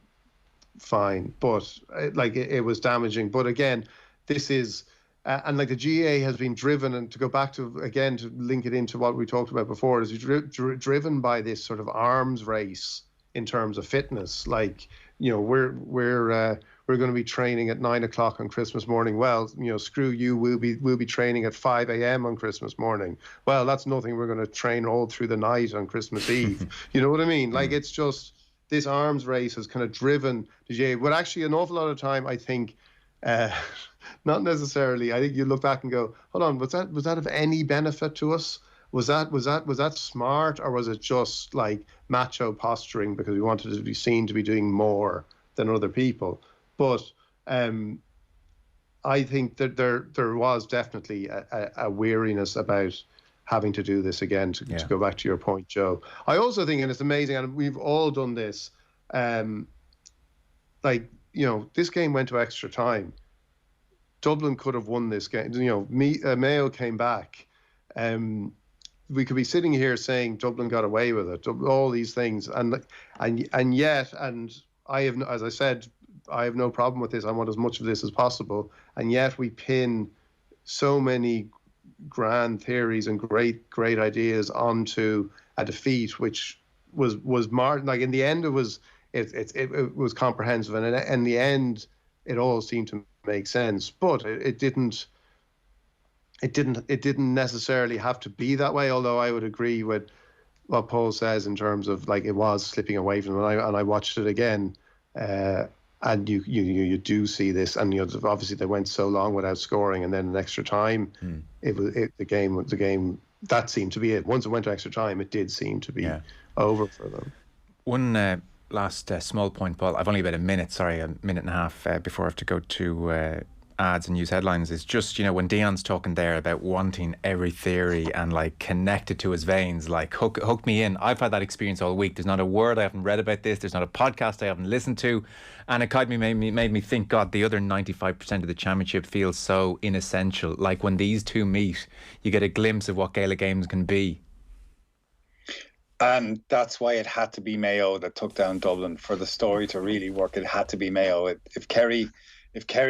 C: fine, but it was damaging. But again, this is. And the GAA has been driven, and to go back to, again, to link it into what we talked about before, is driven by this sort of arms race in terms of fitness. We're going to be training at 9 o'clock on Christmas morning. Well, screw you, we'll be training at 5 a.m. on Christmas morning. Well, that's nothing. We're going to train all through the night on Christmas Eve. You know what I mean? It's just this arms race has kind of driven the GAA. But actually, an awful lot of time, I think. Not necessarily. I think you look back and go, hold on, was that of any benefit to us? Was that smart, or was it just like macho posturing because we wanted to be seen to be doing more than other people? But I think that there was definitely a weariness about having to do this again. To go back to your point, Joe, I also think, and it's amazing, and we've all done this. This game went to extra time. Dublin could have won this game. Mayo came back. We could be sitting here saying Dublin got away with it. All these things, and yet, and I have, as I said, I have no problem with this. I want as much of this as possible, and yet we pin so many grand theories and great ideas onto a defeat, which was marked. In the end, it was comprehensive, and in the end, it all seemed to make sense, but it didn't necessarily have to be that way. Although I would agree with what Paul says in terms of it was slipping away from them, and I watched it again, and you do see this, and obviously they went so long without scoring, and then in extra time, the game that seemed to be it. Once it went to extra time, it did seem to be over for them.
B: One last small point, Paul. I've only about a minute and a half before I have to go to ads and news headlines. Is just, when Dion's talking there about wanting every theory and connected to his veins, hook me in. I've had that experience all week. There's not a word I haven't read about this. There's not a podcast I haven't listened to. And it kind of made me think, God, the other 95% of the championship feels so inessential. When these two meet, you get a glimpse of what Gaelic games can be.
D: And that's why it had to be Mayo that took down Dublin. For the story to really work, it had to be Mayo. If Kerry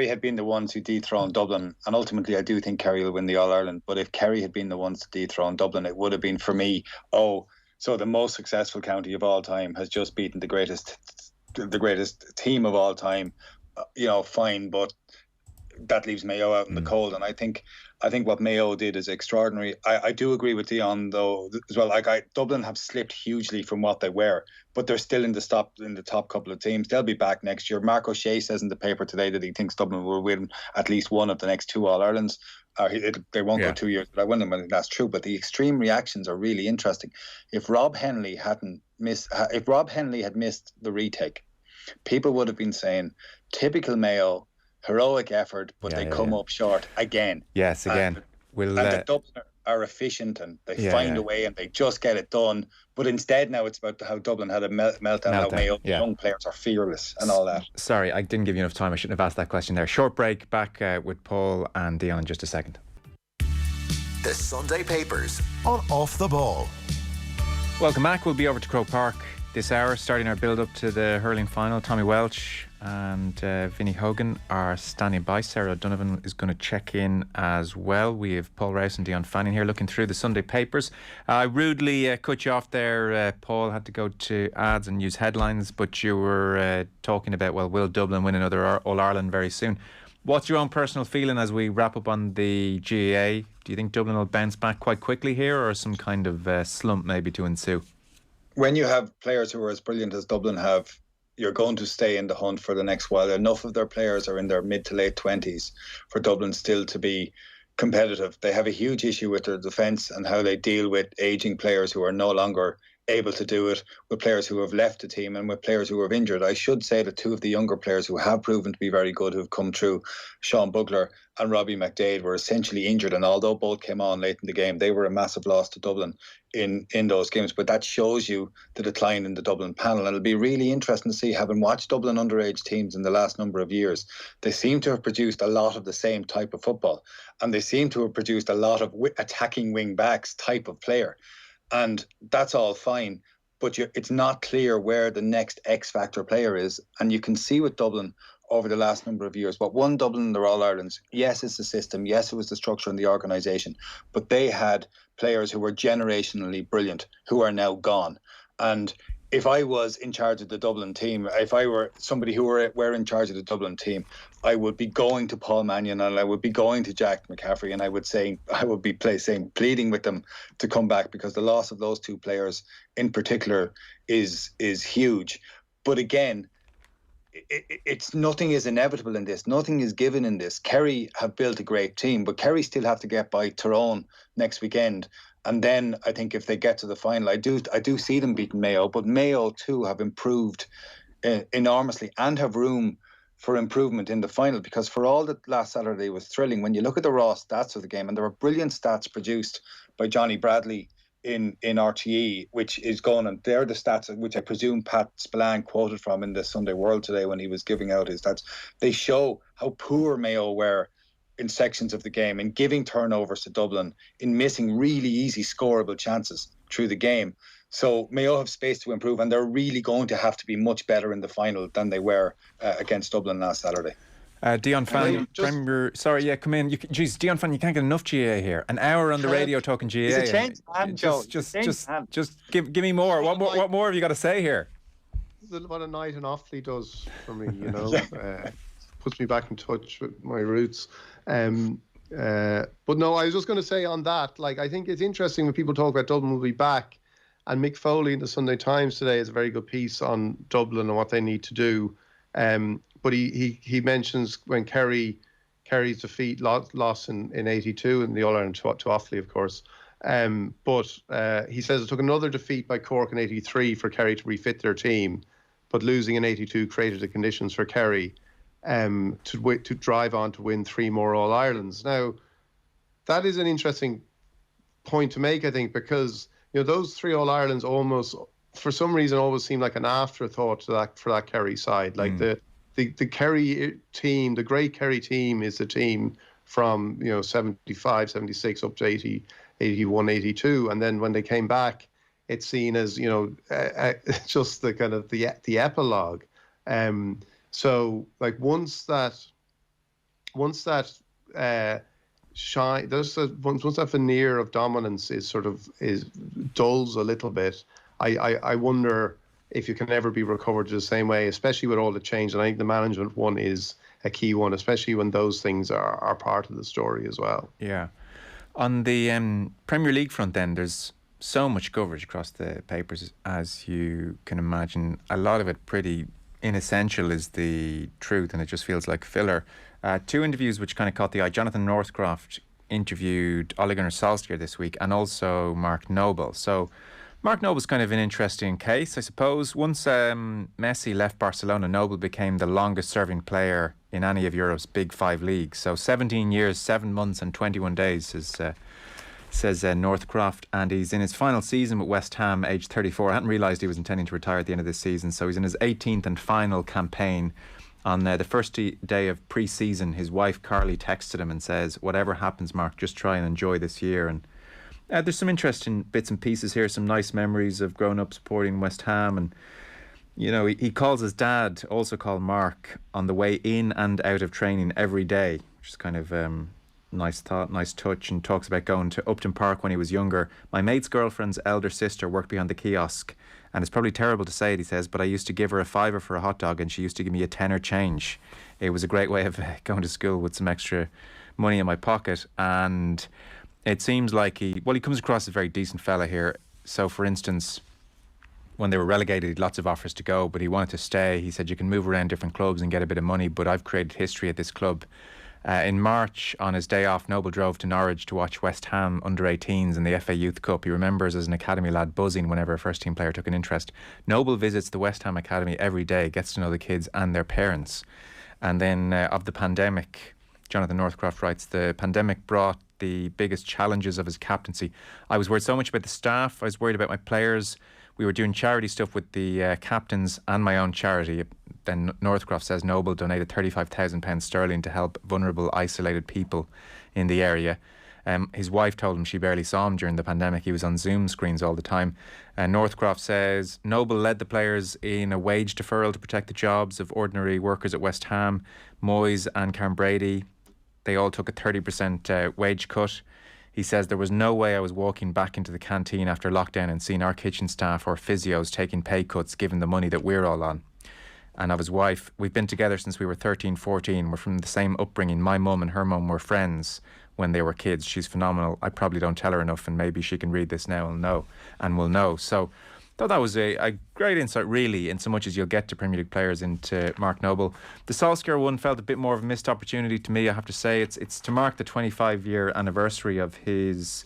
D: had been the ones who dethroned Dublin, and ultimately I do think Kerry will win the All-Ireland, but if Kerry had been the ones to dethrone Dublin, it would have been, for me, so the most successful county of all time has just beaten the greatest team of all time. Fine, but that leaves Mayo out in the cold. And I think what Mayo did is extraordinary. I do agree with Dion though as well. Dublin have slipped hugely from what they were, but they're still in the top couple of teams. They'll be back next year. Mark O'Shea says in the paper today that he thinks Dublin will win at least one of the next 2 All-Irelands. They won't go 2 years, but I wonder whether that's true. But the extreme reactions are really interesting. If Rob Henley had missed the retake, people would have been saying, typical Mayo, heroic effort, but they come up short again.
B: Yes, again.
D: And the Dublin are efficient, and they find a way, and they just get it done. But instead now it's about how Dublin had a meltdown, how Mayo, young players are fearless and all that.
B: Sorry, I didn't give you enough time. I shouldn't have asked that question there. Short break, back with Paul and Dion in just a second.
A: The Sunday Papers on Off the Ball.
B: Welcome back. We'll be over to Croke Park this hour, starting our build-up to the hurling final. Tommy Welch and Vinnie Hogan are standing by. Sarah O'Donovan is going to check in as well. We have Paul Rouse and Dion Fanning here looking through the Sunday Papers. I rudely cut you off there, Paul. Had to go to ads and news headlines, but you were talking about, will Dublin win another All-Ireland very soon? What's your own personal feeling as we wrap up on the GAA? Do you think Dublin will bounce back quite quickly here, or some kind of slump maybe to ensue?
D: when you have players who are as brilliant as Dublin have, you're going to stay in the hunt for the next while. Enough of their players are in their mid to late 20s for Dublin still to be competitive. They have a huge issue with their defence and how they deal with ageing players who are no longer able to do it, with players who have left the team and with players who have injured. I should say that two of the younger players who have proven to be very good, who have come through, Sean Bugler and Robbie McDade, were essentially injured, and although both came on late in the game, they were a massive loss to Dublin in those games. But that shows you the decline in the Dublin panel, and it'll be really interesting to see, having watched Dublin underage teams in the last number of years, they seem to have produced a lot of the same type of football, and they seem to have produced a lot of attacking wing backs type of player. And that's all fine, but it's not clear where the next X factor player is. And you can see with Dublin over the last number of years, what won Dublin in the All-Irelands, yes, it's the system, yes, it was the structure and the organisation, but they had players who were generationally brilliant who are now gone. And if I was in charge of the Dublin team, if I were somebody who were in charge of the Dublin team, I would be going to Paul Mannion and I would be going to Jack McCaffrey, and I would be pleading with them to come back, because the loss of those two players in particular is huge. But again, it's nothing is inevitable in this. Nothing is given in this. Kerry have built a great team, but Kerry still have to get by Tyrone next weekend. And then I think if they get to the final, I do see them beating Mayo, but Mayo too have improved enormously and have room for improvement in the final, because for all that last Saturday was thrilling, when you look at the raw stats of the game, and there were brilliant stats produced by Johnny Bradley in RTE, which is going, and they're the stats which I presume Pat Spillane quoted from in the Sunday World today when he was giving out his stats. They show how poor Mayo were in sections of the game, in giving turnovers to Dublin, in missing really easy scoreable chances through the game. So Mayo have space to improve, and they're really going to have to be much better in the final than they were against Dublin last Saturday.
B: Dion Fanning, Premier. Sorry, yeah, come in. Dion Fanning, you can't get enough GAA here. An hour on the radio talking GAA.
D: It's a change hand, Joe.
B: Just give me more. What more have you got to say here?
C: What a night in Offaly does for me, you know. Puts me back in touch with my roots. But no, I was just going to say on that, like, I think it's interesting when people talk about Dublin will be back, and Mick Foley in the Sunday Times today has a very good piece on Dublin and what they need to do. But he mentions when Kerry's defeat, loss in 82 in the All-Ireland to Offaly, of course. But he says it took another defeat by Cork in 83 for Kerry to refit their team, but losing in 82 created the conditions for Kerry to drive on to win 3 more All-Irelands. Now, that is an interesting point to make, I think, because those 3 All-Irelands almost, for some reason, always seem like an afterthought for that Kerry side. Like the Kerry team, the great Kerry team, is the team from 75, 76 up to 80, 81, 82, and then when they came back, it's seen as just the kind of the epilogue. So like once that shine, once that veneer of dominance is dulls a little bit, I wonder if you can ever be recovered the same way, especially with all the change. And I think the management one is a key one, especially when those things are part of the story as well.
B: Yeah. On the Premier League front then, there's so much coverage across the papers, as you can imagine. A lot of it pretty inessential is the truth, and it just feels like filler. 2 interviews which kind of caught the eye. Jonathan Northcroft interviewed Ole Gunnar Solskjaer this week, and also Mark Noble. So Mark Noble's kind of an interesting case, I suppose. Once Messi left Barcelona, Noble became the longest serving player in any of Europe's big 5 leagues. So 17 years, 7 months and 21 days, says Northcroft, and he's in his final season with West Ham, aged 34. I hadn't realised he was intending to retire at the end of this season, so he's in his 18th and final campaign. On the first day of pre-season, his wife Carly texted him and says, "Whatever happens, Mark, just try and enjoy this year." And there's some interesting bits and pieces here, some nice memories of growing up supporting West Ham. And he calls his dad, also called Mark, on the way in and out of training every day, which is kind of nice thought, nice touch, and talks about going to Upton Park when he was younger. "My mate's girlfriend's elder sister worked behind the kiosk, and it's probably terrible to say it," he says, "but I used to give her a $5 for a hot dog and she used to give me a $10 change. It was a great way of going to school with some extra money in my pocket." And it seems like he comes across as a very decent fella here. So for instance, when they were relegated, he had lots of offers to go, but he wanted to stay. He said, you can move around different clubs and get a bit of money, but I've created history at this club. In March, on his day off, Noble drove to Norwich to watch West Ham under-18s in the FA Youth Cup. He remembers as an academy lad buzzing whenever a first-team player took an interest. Noble visits the West Ham academy every day, gets to know the kids and their parents. And then of the pandemic, Jonathan Northcroft writes, the pandemic brought the biggest challenges of his captaincy. I was worried so much about the staff. I was worried about my players. We were doing charity stuff with the captains and my own charity. Then Northcroft says Noble donated £35,000 sterling to help vulnerable, isolated people in the area. His wife told him she barely saw him during the pandemic. He was on Zoom screens all the time. Northcroft says Noble led the players in a wage deferral to protect the jobs of ordinary workers at West Ham. Moyes and Cairnbrady, they all took a 30% wage cut. He says there was no way I was walking back into the canteen after lockdown and seeing our kitchen staff or physios taking pay cuts given the money that we're all on. And of his wife, we've been together since we were 13, 14. We're from the same upbringing. My mum and her mum were friends when they were kids. She's phenomenal. I probably don't tell her enough, and maybe she can read this now and will know. So I thought that was a great insight, really, in so much as you'll get to Premier League players, into Mark Noble. The Solskjaer one felt a bit more of a missed opportunity to me, I have to say. It's to mark the 25-year anniversary of his,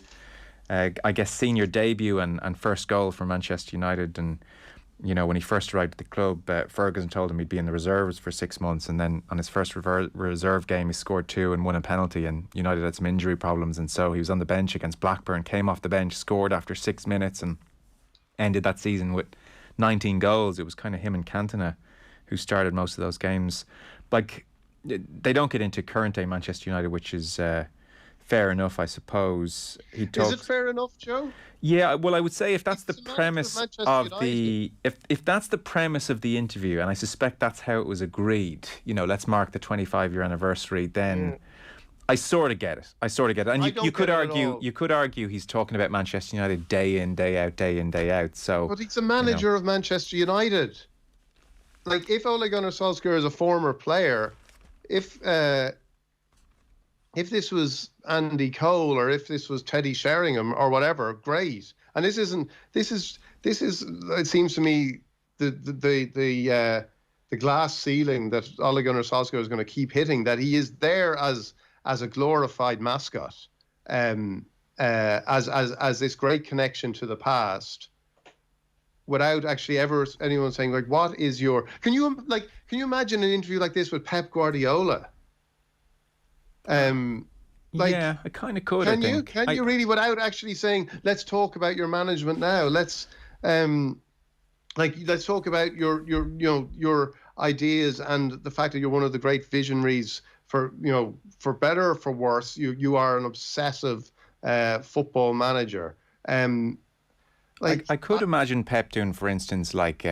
B: I guess, senior debut and first goal for Manchester United. And you know, when he first arrived at the club, Ferguson told him he'd be in the reserves for 6 months, and then on his first reserve game he scored 2 and won a penalty, and United had some injury problems, and so he was on the bench against Blackburn, came off the bench, scored after 6 minutes and ended that season with 19 goals. It was kind of him and Cantona who started most of those games. Like, they don't get into current day Manchester United, which is fair enough, I suppose.
C: Is it fair enough, Joe?
B: Yeah, well, I would say if that's the premise of
C: United.
B: if that's the premise of the interview, and I suspect that's how it was agreed, you know, let's mark the 25-year anniversary, then I sort of get it. And you could argue he's talking about Manchester United day in, day out. So,
C: but he's a manager of Manchester United. Like, if Ole Gunnar Solskjaer is a former player, if this was Andy Cole or if this was Teddy Sheringham or whatever, great. And this is it seems to me the glass ceiling that Ole Gunnar Solskjaer is going to keep hitting, that he is there as a glorified mascot, as this great connection to the past, without actually ever anyone saying, like, what is your, can you imagine an interview like this with Pep Guardiola?
B: Yeah, I kind of could.
C: Can you really, without actually saying, let's talk about your management now, let's talk about your ideas and the fact that you're one of the great visionaries, for better or for worse, you are an obsessive football manager.
B: I could imagine Pep doing, for instance, like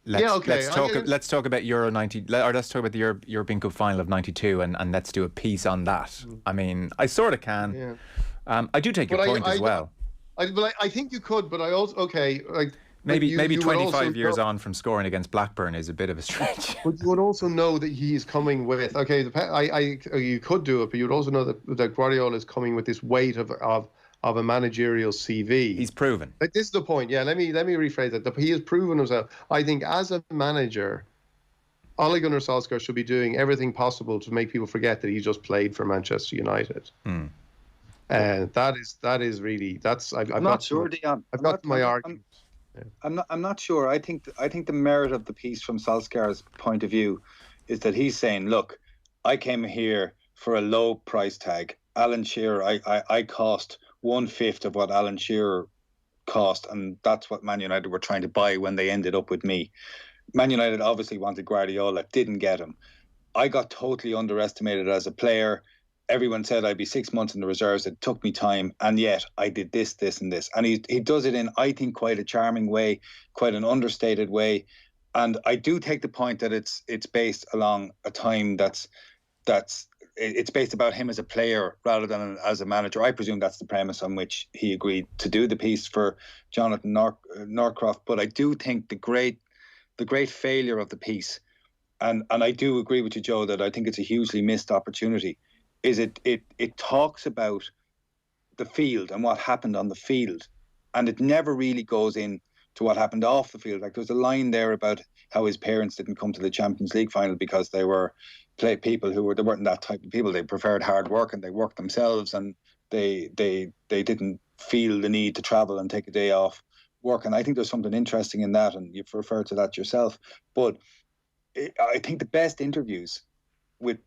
B: let's talk about Euro 90, or let's talk about the European Cup final of 92, and let's do a piece on that. I mean, I sort of can. Yeah. I do take your point as well.
C: I think you could, but I also
B: maybe 25 years on from scoring against Blackburn is a bit of a stretch.
C: But you would also know that he's coming with, you could do it, but you'd also know that Guardiola is coming with this weight of a managerial CV.
B: He's proven.
C: Like, this is the point. Yeah, let me rephrase that. He has proven himself. I think as a manager, Ole Gunnar Solskjaer should be doing everything possible to make people forget that he just played for Manchester United. And that is really, that's.
D: I'm not sure, Dion.
C: I've got my argument.
D: I'm not sure. I think the merit of the piece from Solskjaer's point of view is that he's saying, look, I came here for a low price tag. Alan Shearer, I cost 1/5 of what Alan Shearer cost, and that's what Man United were trying to buy when they ended up with me. Man United obviously wanted Guardiola, didn't get him. I got totally underestimated as a player. Everyone said I'd be 6 months in the reserves. It took me time, and yet I did this, and this. And he does it in, I think, quite a charming way, quite an understated way. And I do take the point that it's based along a time it's based about him as a player rather than as a manager. I presume that's the premise on which he agreed to do the piece for Jonathan Northcroft. But I do think the great failure of the piece, and I do agree with you, Joe, that I think it's a hugely missed opportunity, is it talks about the field and what happened on the field, and it never really goes in to what happened off the field. Like, there's a line there about how his parents didn't come to the Champions League final because they were people who were, they weren't that type of people. They preferred hard work and they worked themselves, and they didn't feel the need to travel and take a day off work. And I think there's something interesting in that, and you've referred to that yourself. But I think the best interviews with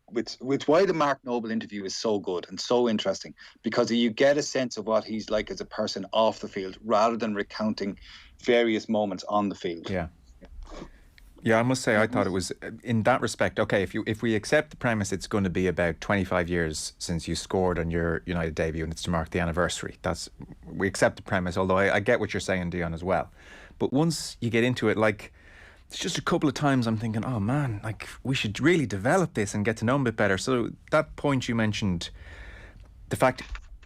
D: why the Mark Noble interview is so good and so interesting, because you get a sense of what he's like as a person off the field rather than recounting various moments on the field.
B: Yeah, I must say, I thought it was, in that respect, okay, if we accept the premise it's going to be about 25 years since you scored on your United debut and it's to mark the anniversary, we accept the premise, although I get what you're saying, Dion, as well. But once you get into it, like, it's just a couple of times I'm thinking, oh man, like, we should really develop this and get to know him a bit better. So that point you mentioned, the fact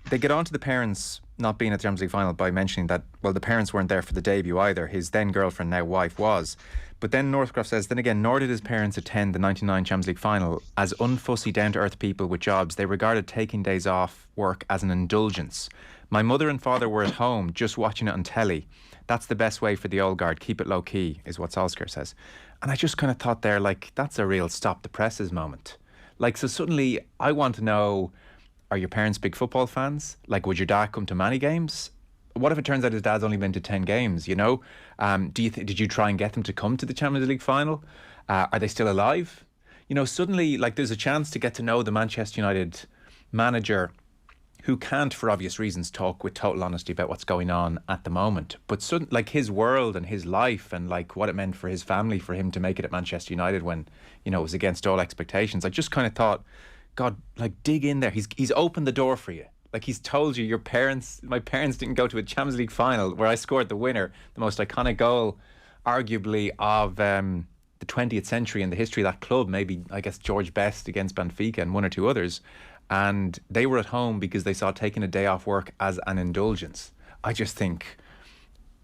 B: they get on to the parents not being at the Champions League final by mentioning that, well, the parents weren't there for the debut either. His then girlfriend, now wife, was. But then Northcroft says, then again, nor did his parents attend the 99 Champions League final. As unfussy, down-to-earth people with jobs, they regarded taking days off work as an indulgence. My mother and father were at home just watching it on telly. That's the best way for the old guard. Keep it low key, is what Solskjaer says. And I just kind of thought there, like, that's a real stop the presses moment. Like, so suddenly I want to know, are your parents big football fans? Like, would your dad come to many games? What if it turns out his dad's only been to 10 games, you know? Did you try and get them to come to the Champions League final? Are they still alive? You know, suddenly, like, there's a chance to get to know the Manchester United manager, who can't, for obvious reasons, talk with total honesty about what's going on at the moment. But like, his world and his life and like what it meant for his family, for him to make it at Manchester United when, you know, it was against all expectations. I just kind of thought, God, like, dig in there. He's opened the door for you. Like, he's told you, my parents didn't go to a Champions League final where I scored the winner, the most iconic goal, arguably, of the 20th century in the history of that club. Maybe, I guess, George Best against Benfica and one or two others. And they were at home because they saw taking a day off work as an indulgence. I just think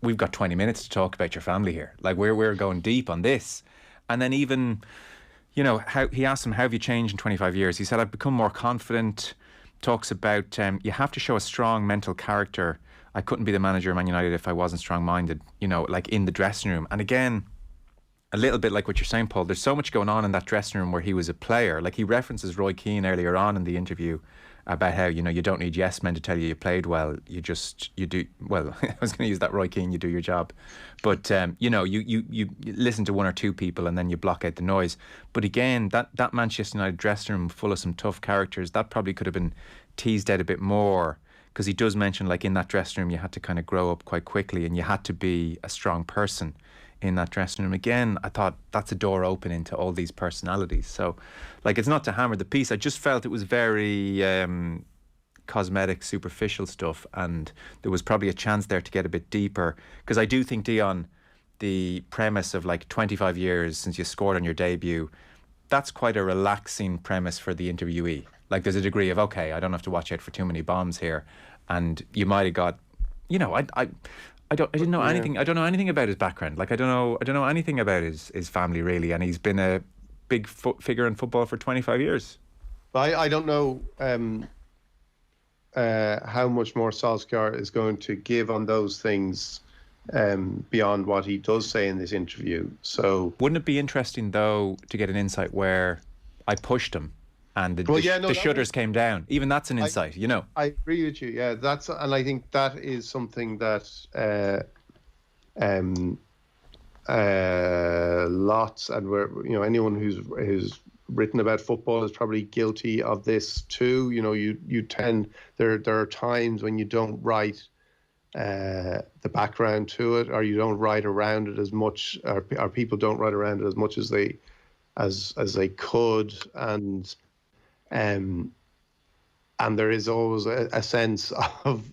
B: we've got 20 minutes to talk about your family here. Like, we're going deep on this. And then even, you know, how he asked him, how have you changed in 25 years? He said, I've become more confident. Talks about you have to show a strong mental character. I couldn't be the manager of Man United if I wasn't strong-minded, you know, like in the dressing room. And again, a little bit like what you're saying, Paul, there's so much going on in that dressing room where he was a player. Like, he references Roy Keane earlier on in the interview about how, you know, you don't need yes men to tell you played well. You do. Well, I was going to use that Roy Keane, you do your job. But, you know, you listen to one or two people and then you block out the noise. But again, that Manchester United dressing room full of some tough characters, that probably could have been teased out a bit more, because he does mention, like, in that dressing room you had to kind of grow up quite quickly and you had to be a strong person in that dressing room. Again, I thought that's a door open into all these personalities. So, like, it's not to hammer the piece. I just felt it was very cosmetic, superficial stuff, and there was probably a chance there to get a bit deeper. Because I do think, Dion, the premise of like 25 years since you scored on your debut, that's quite a relaxing premise for the interviewee. Like, there's a degree of, okay, I don't have to watch out for too many bombs here, and you might have got, you know, I didn't know anything. I don't know anything about his background. Like, I don't know anything about his family, really. And he's been a big figure in football for 25 years.
C: I don't know how much more Solskjaer is going to give on those things beyond what he does say in this interview. So,
B: wouldn't it be interesting, though, to get an insight where I pushed him and the shutters came down? Even that's an insight, you know. I
C: agree with you. Yeah, and I think that is something that lots, and anyone who's written about football is probably guilty of this too. You know, you tend, there are times when you don't write the background to it, or you don't write around it as much, or people don't write around it as much as they could, and there is always a sense of,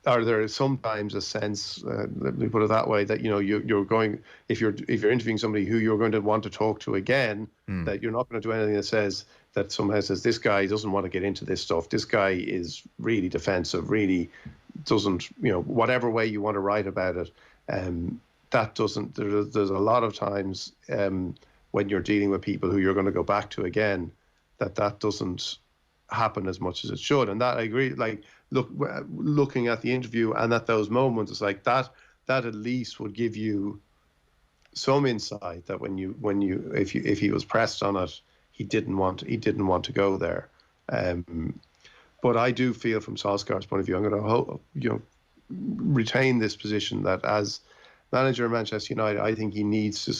C: or there is sometimes a sense, let me put it that way, that you're going, if you're interviewing somebody who you're going to want to talk to again, that you're not going to do anything that somehow says this guy doesn't want to get into this stuff, this guy is really defensive, really doesn't, whatever way you want to write about it, that doesn't. There's a lot of times when you're dealing with people who you're going to go back to again, that doesn't happen as much as it should. And that, I agree, like, looking at the interview and at those moments, it's like that at least would give you some insight that if he was pressed on it, he didn't want to go there. But I do feel, from Solskjaer's point of view, I'm going to retain this position that as manager of Manchester United, I think he needs to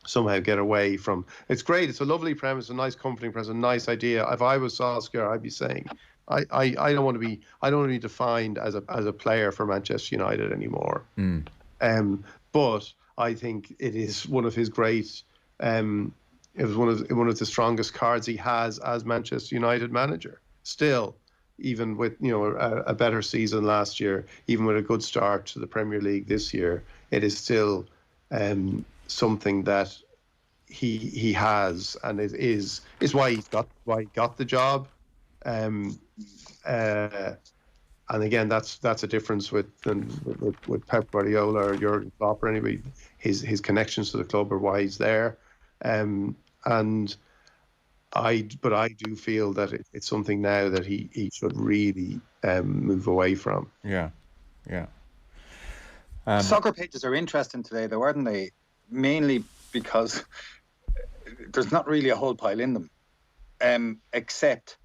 C: somehow get away from. It's great. It's a lovely premise, a nice comforting premise, a nice idea. If I was Solskjaer, I'd be saying, I don't want to be defined as a player for Manchester United anymore. But I think it is one of his great. It was one of the strongest cards he has as Manchester United manager. Still, even with a better season last year, even with a good start to the Premier League this year, it is still something that he has, and it is why he got the job. And again, that's a difference with Pep Guardiola or Jurgen Klopp or anybody. His connections to the club are why he's there. But I do feel that it's something now that he should really move away from.
B: Yeah.
D: Soccer pages are interesting today, though, aren't they? Mainly because there's not really a whole pile in them, except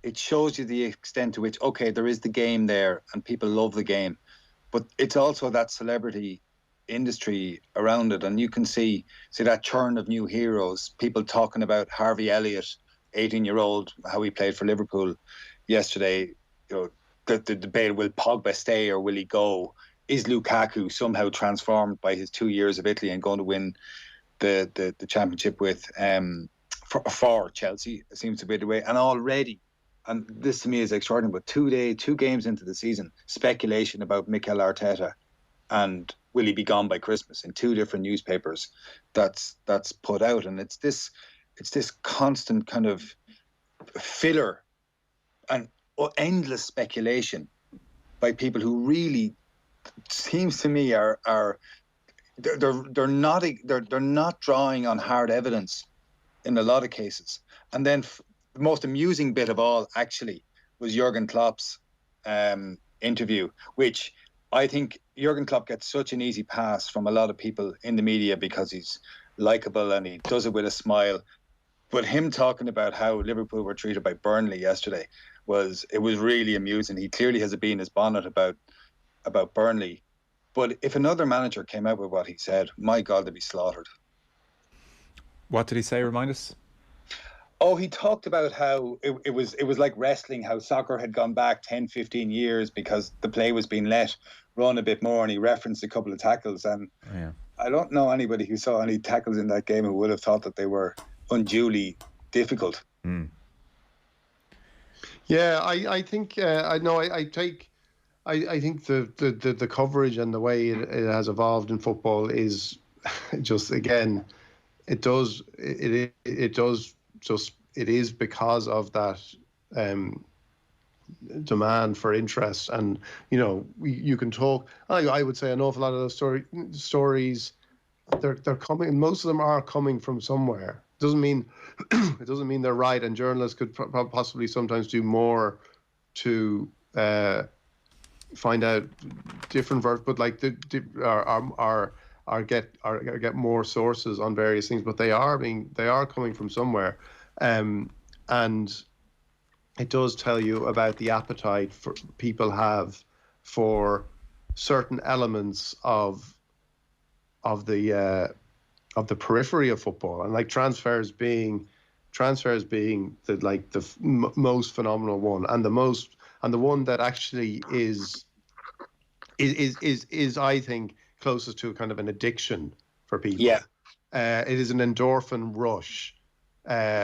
D: it shows you the extent to which, okay, there is the game there and people love the game, but it's also that celebrity industry around it, and you can see that churn of new heroes. People talking about Harvey Elliott, 18-year-old, how he played for Liverpool yesterday. The debate: will Pogba stay or will he go? Is Lukaku somehow transformed by his 2 years of Italy and going to win the championship with for Chelsea? It seems to be the way. And already, and this to me is extraordinary, but 2 games into the season, speculation about Mikel Arteta and will he be gone by Christmas in 2 different newspapers that's put out. And it's this constant kind of filler and endless speculation by people who really, seems to me, they're not drawing on hard evidence in a lot of cases. And then the most amusing bit of all actually was Jurgen Klopp's interview, which I think Jurgen Klopp gets such an easy pass from a lot of people in the media because he's likeable and he does it with a smile. But him talking about how Liverpool were treated by Burnley yesterday was really amusing. He clearly has a bee in his bonnet about Burnley. But if another manager came out with what he said, my God, they'd be slaughtered.
B: What did he say? Remind us.
D: Oh, he talked about how it was like wrestling, how soccer had gone back 10, 15 years because the play was being let run a bit more, and he referenced a couple of tackles. And I don't know anybody who saw any tackles in that game who would have thought that they were unduly difficult.
C: Yeah, I think I think the coverage and the way it has evolved in football is just, again, it is because of that demand for interest. And you can talk, I would say an awful lot of those stories, they're coming, most of them are coming from somewhere. It doesn't mean they're right, and journalists could possibly sometimes do more to find out different versions, but like get more sources on various things, but they are coming from somewhere, and it does tell you about the appetite for people have for certain elements of the periphery of football, and like transfers being the most phenomenal one, and the one that actually is I think closest to kind of an addiction for people.
D: Yeah.
C: It is an endorphin rush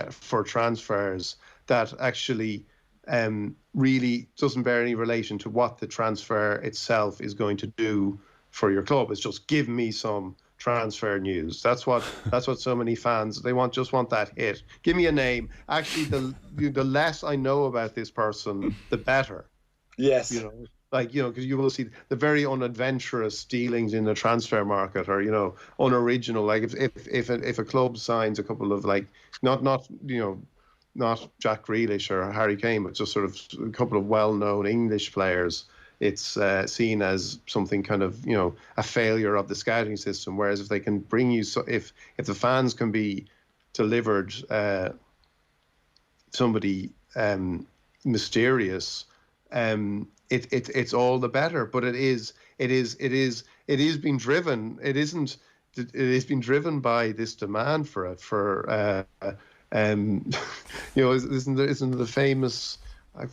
C: for transfers that actually really doesn't bear any relation to what the transfer itself is going to do for your club. It's just give me some transfer news. That's what so many fans, they want that hit. Give me a name. Actually, the less I know about this person, the better.
D: Yes.
C: Because you will see the very unadventurous dealings in the transfer market, or unoriginal. Like if a club signs a couple of not not Jack Grealish or Harry Kane, but just sort of a couple of well-known English players, it's seen as something kind of, a failure of the scouting system. Whereas if they can bring you, if the fans can be delivered somebody mysterious, it's all the better. But it is being driven. It is being driven by this demand for it. Isn't the famous? I'm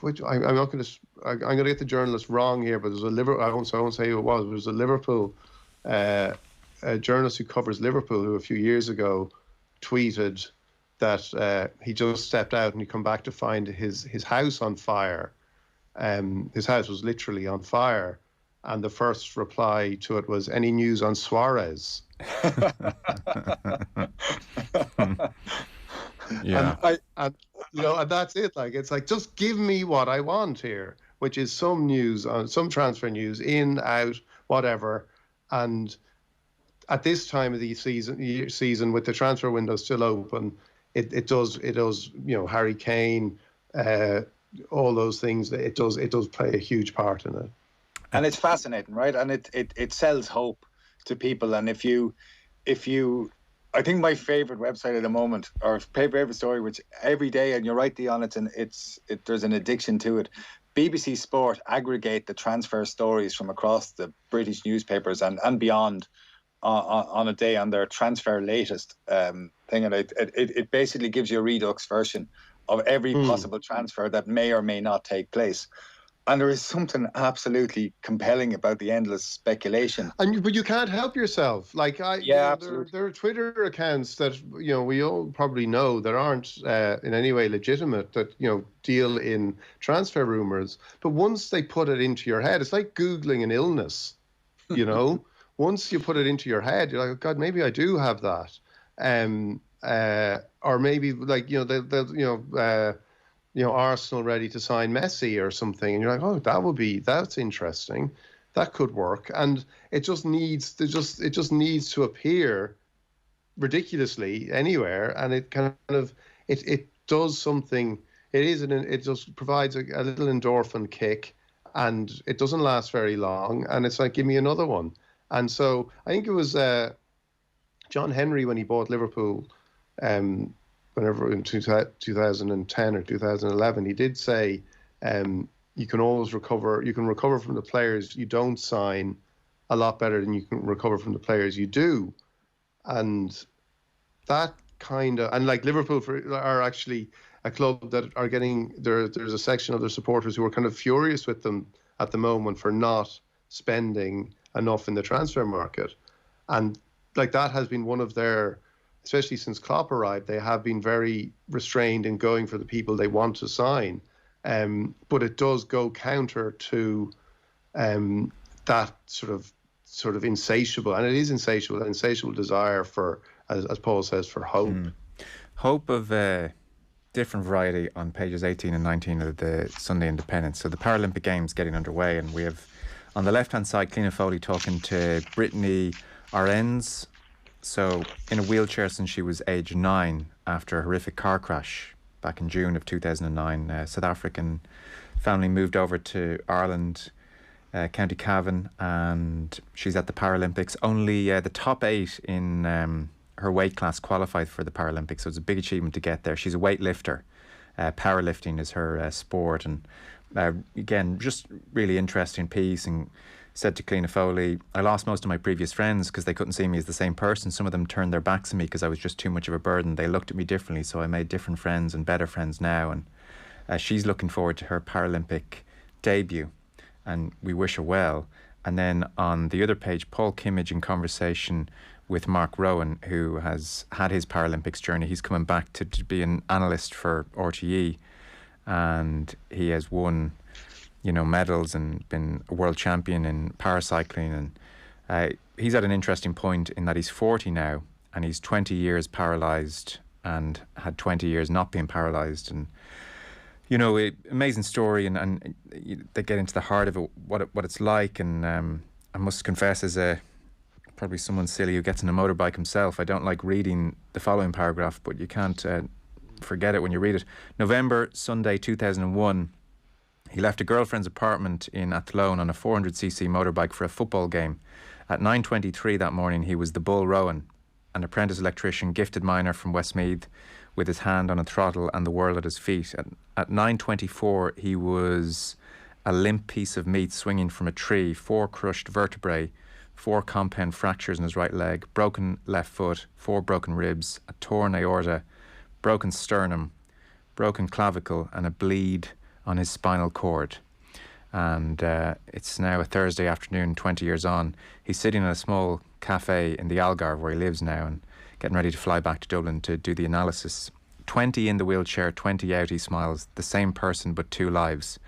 C: not going to. I'm going to get the journalist wrong here, but there's a Liverpool. I won't say who it was. There was a Liverpool a journalist who covers Liverpool who a few years ago tweeted that he just stepped out and he come back to find his house on fire. His house was literally on fire, and the first reply to it was, "Any news on Suarez?"
B: Yeah,
C: and that's it. Like, it's like, just give me what I want here, which is some news on some transfer news, in, out, whatever. And at this time of the season, with the transfer window still open, it does Harry Kane, all those things. It does play a huge part in it.
D: And it's fascinating, right? And it sells hope to people. And if you I think my favorite website at the moment, or favorite story, which every day, and you're right, Dion, there's an addiction to it. BBC Sport aggregate the transfer stories from across the British newspapers and beyond on a day on their transfer latest thing, and it basically gives you a redux version of every possible transfer that may or may not take place. And there is something absolutely compelling about the endless speculation.
C: But you can't help yourself. Like, there are Twitter accounts that we all probably know that aren't in any way legitimate, that deal in transfer rumors. But once they put it into your head, it's like Googling an illness. Once you put it into your head, you're like, oh God, maybe I do have that. Or maybe, like, Arsenal ready to sign Messi or something, and you're like, oh, that's interesting, that could work. And it just needs to appear ridiculously anywhere, and it kind of it does something. It just provides a little endorphin kick, and it doesn't last very long, and it's like, give me another one. And so I think it was John Henry, when he bought Liverpool, whenever in 2010 or 2011, he did say, you can always recover. You can recover from the players you don't sign a lot better than you can recover from the players you do. And that and like Liverpool are actually a club that are getting, there's a section of their supporters who are kind of furious with them at the moment for not spending enough in the transfer market. And like, that has been one of their, especially since Klopp arrived, they have been very restrained in going for the people they want to sign. But it does go counter to that sort of insatiable, and it is insatiable, an insatiable desire for, as Paul says, for hope.
B: Hope of a different variety on pages 18 and 19 of the Sunday Independent. So the Paralympic Games getting underway, and we have on the left-hand side Cliona Foley talking to Brittany Arends. So in a wheelchair since she was age 9 after a horrific car crash back in June of 2009. South African family moved over to Ireland, County Cavan, and she's at the Paralympics. Only the top 8 in her weight class qualified for the Paralympics, so it's a big achievement to get there. She's a weightlifter. Powerlifting is her sport, and again, just really interesting piece. And said to Cliona Foley, I lost most of my previous friends because they couldn't see me as the same person. Some of them turned their backs on me because I was just too much of a burden. They looked at me differently, so I made different friends and better friends now. And she's looking forward to her Paralympic debut, and we wish her well. And then on the other page, Paul Kimmage in conversation with Mark Rowan, who has had his Paralympics journey. He's coming back to be an analyst for RTE, and he has won medals and been a world champion in paracycling. And he's at an interesting point in that he's 40 now, and he's 20 years paralysed and had 20 years not being paralysed. And, amazing story, and they get into the heart of it, what it's like. And I must confess, as probably someone silly who gets on a motorbike himself, I don't like reading the following paragraph, but you can't forget it when you read it. November, Sunday 2001. He left a girlfriend's apartment in Athlone on a 400cc motorbike for a football game. At 9:23 that morning, he was the Bull Rowan, an apprentice electrician, gifted miner from Westmeath, with his hand on a throttle and the world at his feet. At 9:24, he was a limp piece of meat swinging from a tree, 4 crushed vertebrae, 4 compound fractures in his right leg, broken left foot, 4 broken ribs, a torn aorta, broken sternum, broken clavicle, and a bleed on his spinal cord. And it's now a Thursday afternoon, 20 years on. He's sitting in a small cafe in the Algarve where he lives now and getting ready to fly back to Dublin to do the analysis. 20 in the wheelchair, 20 out, he smiles. The same person, but 2 lives.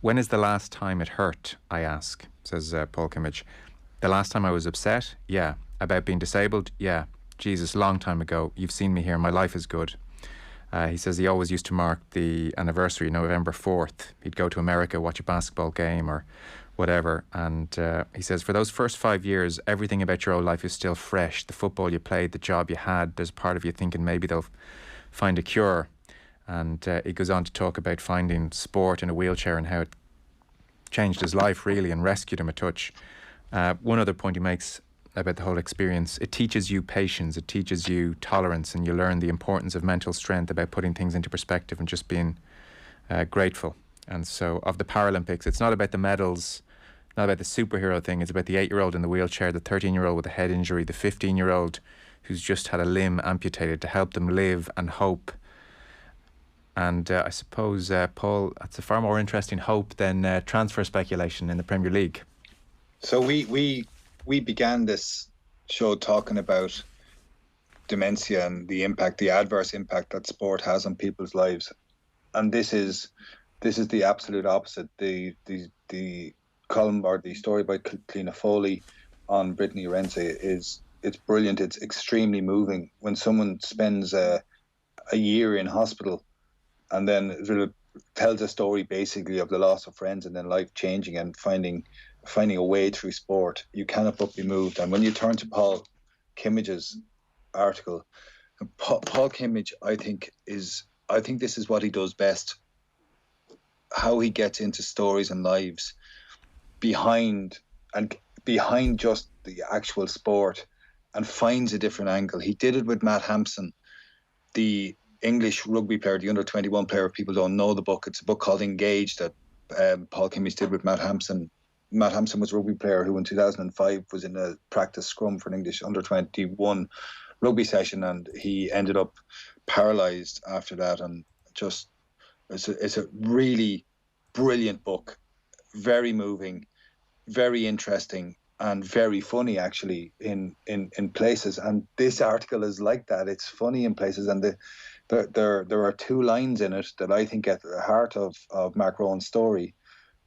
B: When is the last time it hurt, I ask, says Paul Kimmage. The last time I was upset? Yeah. About being disabled? Yeah. Jesus, long time ago. You've seen me here. My life is good. He says he always used to mark the anniversary, November 4th. He'd go to America, watch a basketball game or whatever. And he says for those first 5 years, everything about your old life is still fresh. The football you played, the job you had, there's part of you thinking maybe they'll find a cure. And he goes on to talk about finding sport in a wheelchair and how it changed his life really and rescued him a touch. One other point he makes about the whole experience, it teaches you patience, it teaches you tolerance, and you learn the importance of mental strength about putting things into perspective and just being grateful. And so of the Paralympics, it's not about the medals, not about the superhero thing, it's about the 8-year-old in the wheelchair, the 13-year-old with a head injury, the 15-year-old who's just had a limb amputated, to help them live and hope. And I suppose, Paul, that's a far more interesting hope than transfer speculation in the Premier League.
D: So we began this show talking about dementia and the impact, the adverse impact that sport has on people's lives, and this is the absolute opposite. The column or the story by Cliona Foley on Brittany Renze it's brilliant. It's extremely moving when someone spends a year in hospital and then it tells a story basically of the loss of friends and then life changing and finding a way through sport. You cannot but be moved. And when you turn to Paul Kimmage's article, Paul Kimmage, I think this is what he does best. How he gets into stories and lives behind just the actual sport and finds a different angle. He did it with Matt Hampson, the English rugby player, the under-21 player. People don't know the book. It's a book called Engage that Paul Kimmage did with Matt Hampson. Matt Hampson was a rugby player who in 2005 was in a practice scrum for an English under-21 rugby session, and he ended up paralysed after that. And just it's a really brilliant book, very moving, very interesting, and very funny actually in places. And this article is like that. It's funny in places, and there are 2 lines in it that I think get at the heart of Mark Rowan's story.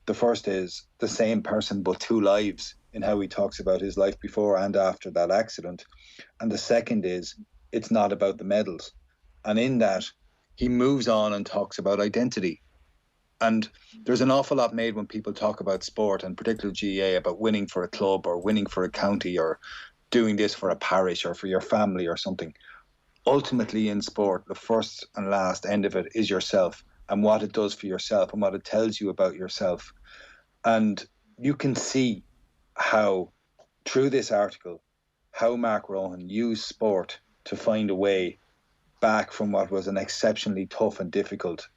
D: The first is the same person but 2 lives, in how he talks about his life before and after that accident. And the second is it's not about the medals. And in that, he moves on and talks about identity. And there's an awful lot made when people talk about sport, and particularly GAA, about winning for a club or winning for a county or doing this for a parish or for your family or something. Ultimately in sport, the first and last end of it is yourself and what it does for yourself and what it tells you about yourself. And you can see how, through this article, how Mark Rowan used sport to find a way back from what was an exceptionally tough and difficult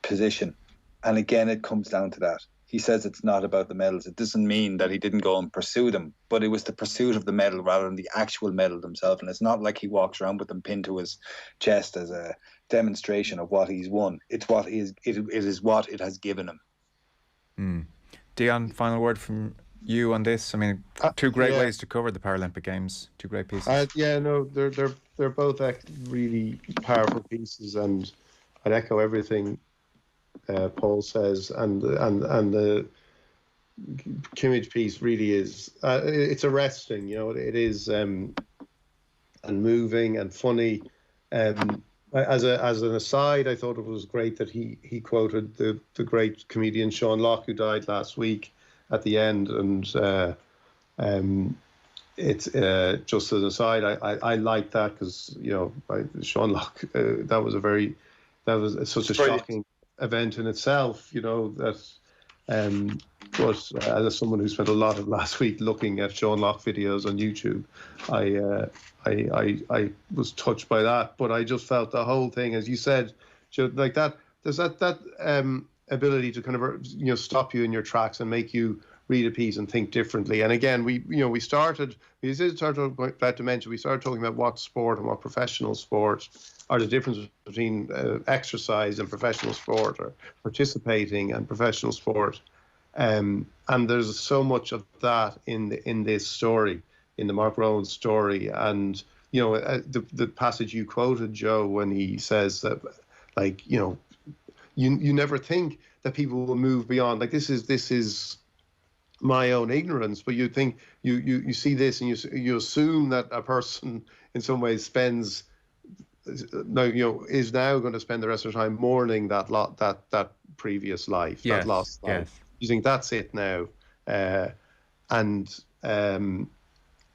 D: position. And again, it comes down to that. He says it's not about the medals. It doesn't mean that he didn't go and pursue them, but it was the pursuit of the medal rather than the actual medal themselves. And it's not like he walks around with them pinned to his chest as a demonstration of what he's won. It's what it is what it has given him.
B: Dion, final word from you on this. I mean, 2 great ways to cover the Paralympic Games. 2 great pieces.
C: They're both really powerful pieces, and I'd echo everything Paul says, and the Kimmage piece really is it's arresting. It is and moving and funny. As an aside, I thought it was great that he quoted the great comedian Sean Locke, who died last week, at the end, and it's just as an aside, I like that because Sean Locke, that was such a shocking event in itself. That. But as someone who spent a lot of last week looking at Sean Locke videos on YouTube, I was touched by that. But I just felt the whole thing, as you said, like that. There's that ability to kind of stop you in your tracks and make you read a piece and think differently. And again, we started talking about dementia. We started talking about what sport and what professional sport are, the difference between exercise and professional sport, or participating and professional sport. And there's so much of that in this story, in the Mark Rowan story. And the passage you quoted, Joe, when he says that, like, you never think that people will move beyond. Like, this is my own ignorance, but you think you see this and you assume that a person in some ways is now going to spend the rest of the time mourning that previous life, that lost life.
B: Yes.
C: You think that's it now, and there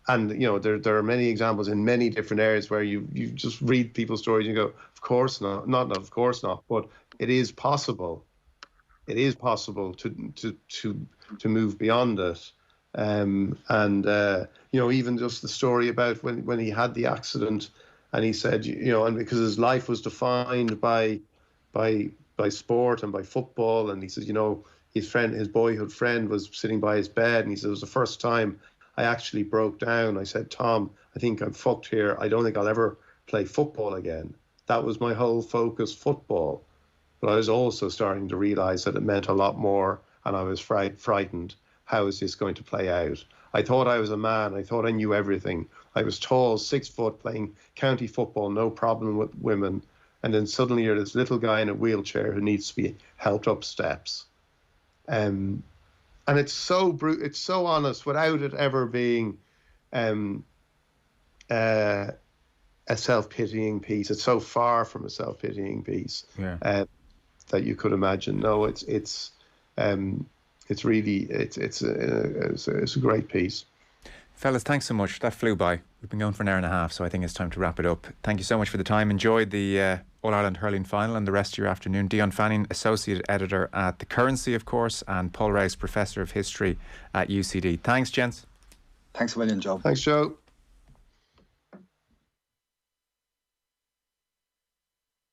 C: are many examples in many different areas where you just read people's stories and you go, of course not, of course not, but it is possible. It is possible to move beyond it, even just the story about when he had the accident, and he said, and because his life was defined by sport and by football, and he says, his boyhood friend was sitting by his bed, and he said, it was the first time I actually broke down. I said, Tom, I think I'm fucked here. I don't think I'll ever play football again. That was my whole focus, football. But I was also starting to realise that it meant a lot more, and I was frightened. How is this going to play out? I thought I was a man. I thought I knew everything. I was tall, 6 foot, playing county football, no problem with women. And then suddenly you're this little guy in a wheelchair who needs to be helped up steps. And it's so it's so honest, without it ever being a self-pitying piece. It's so far from a self-pitying piece.
B: Yeah.
C: That you could imagine. No, it's really it's a great piece.
B: Fellas, thanks so much. That flew by. We've been going for an hour and a half, so I think it's time to wrap it up. Thank you so much for the time. Enjoyed the All-Ireland Hurling final and the rest of your afternoon. Dion Fanning, Associate Editor at The Currency, of course, and Paul Rouse, Professor of History at UCD. Thanks, gents.
D: Thanks a million, Joe.
C: Thanks, Joe.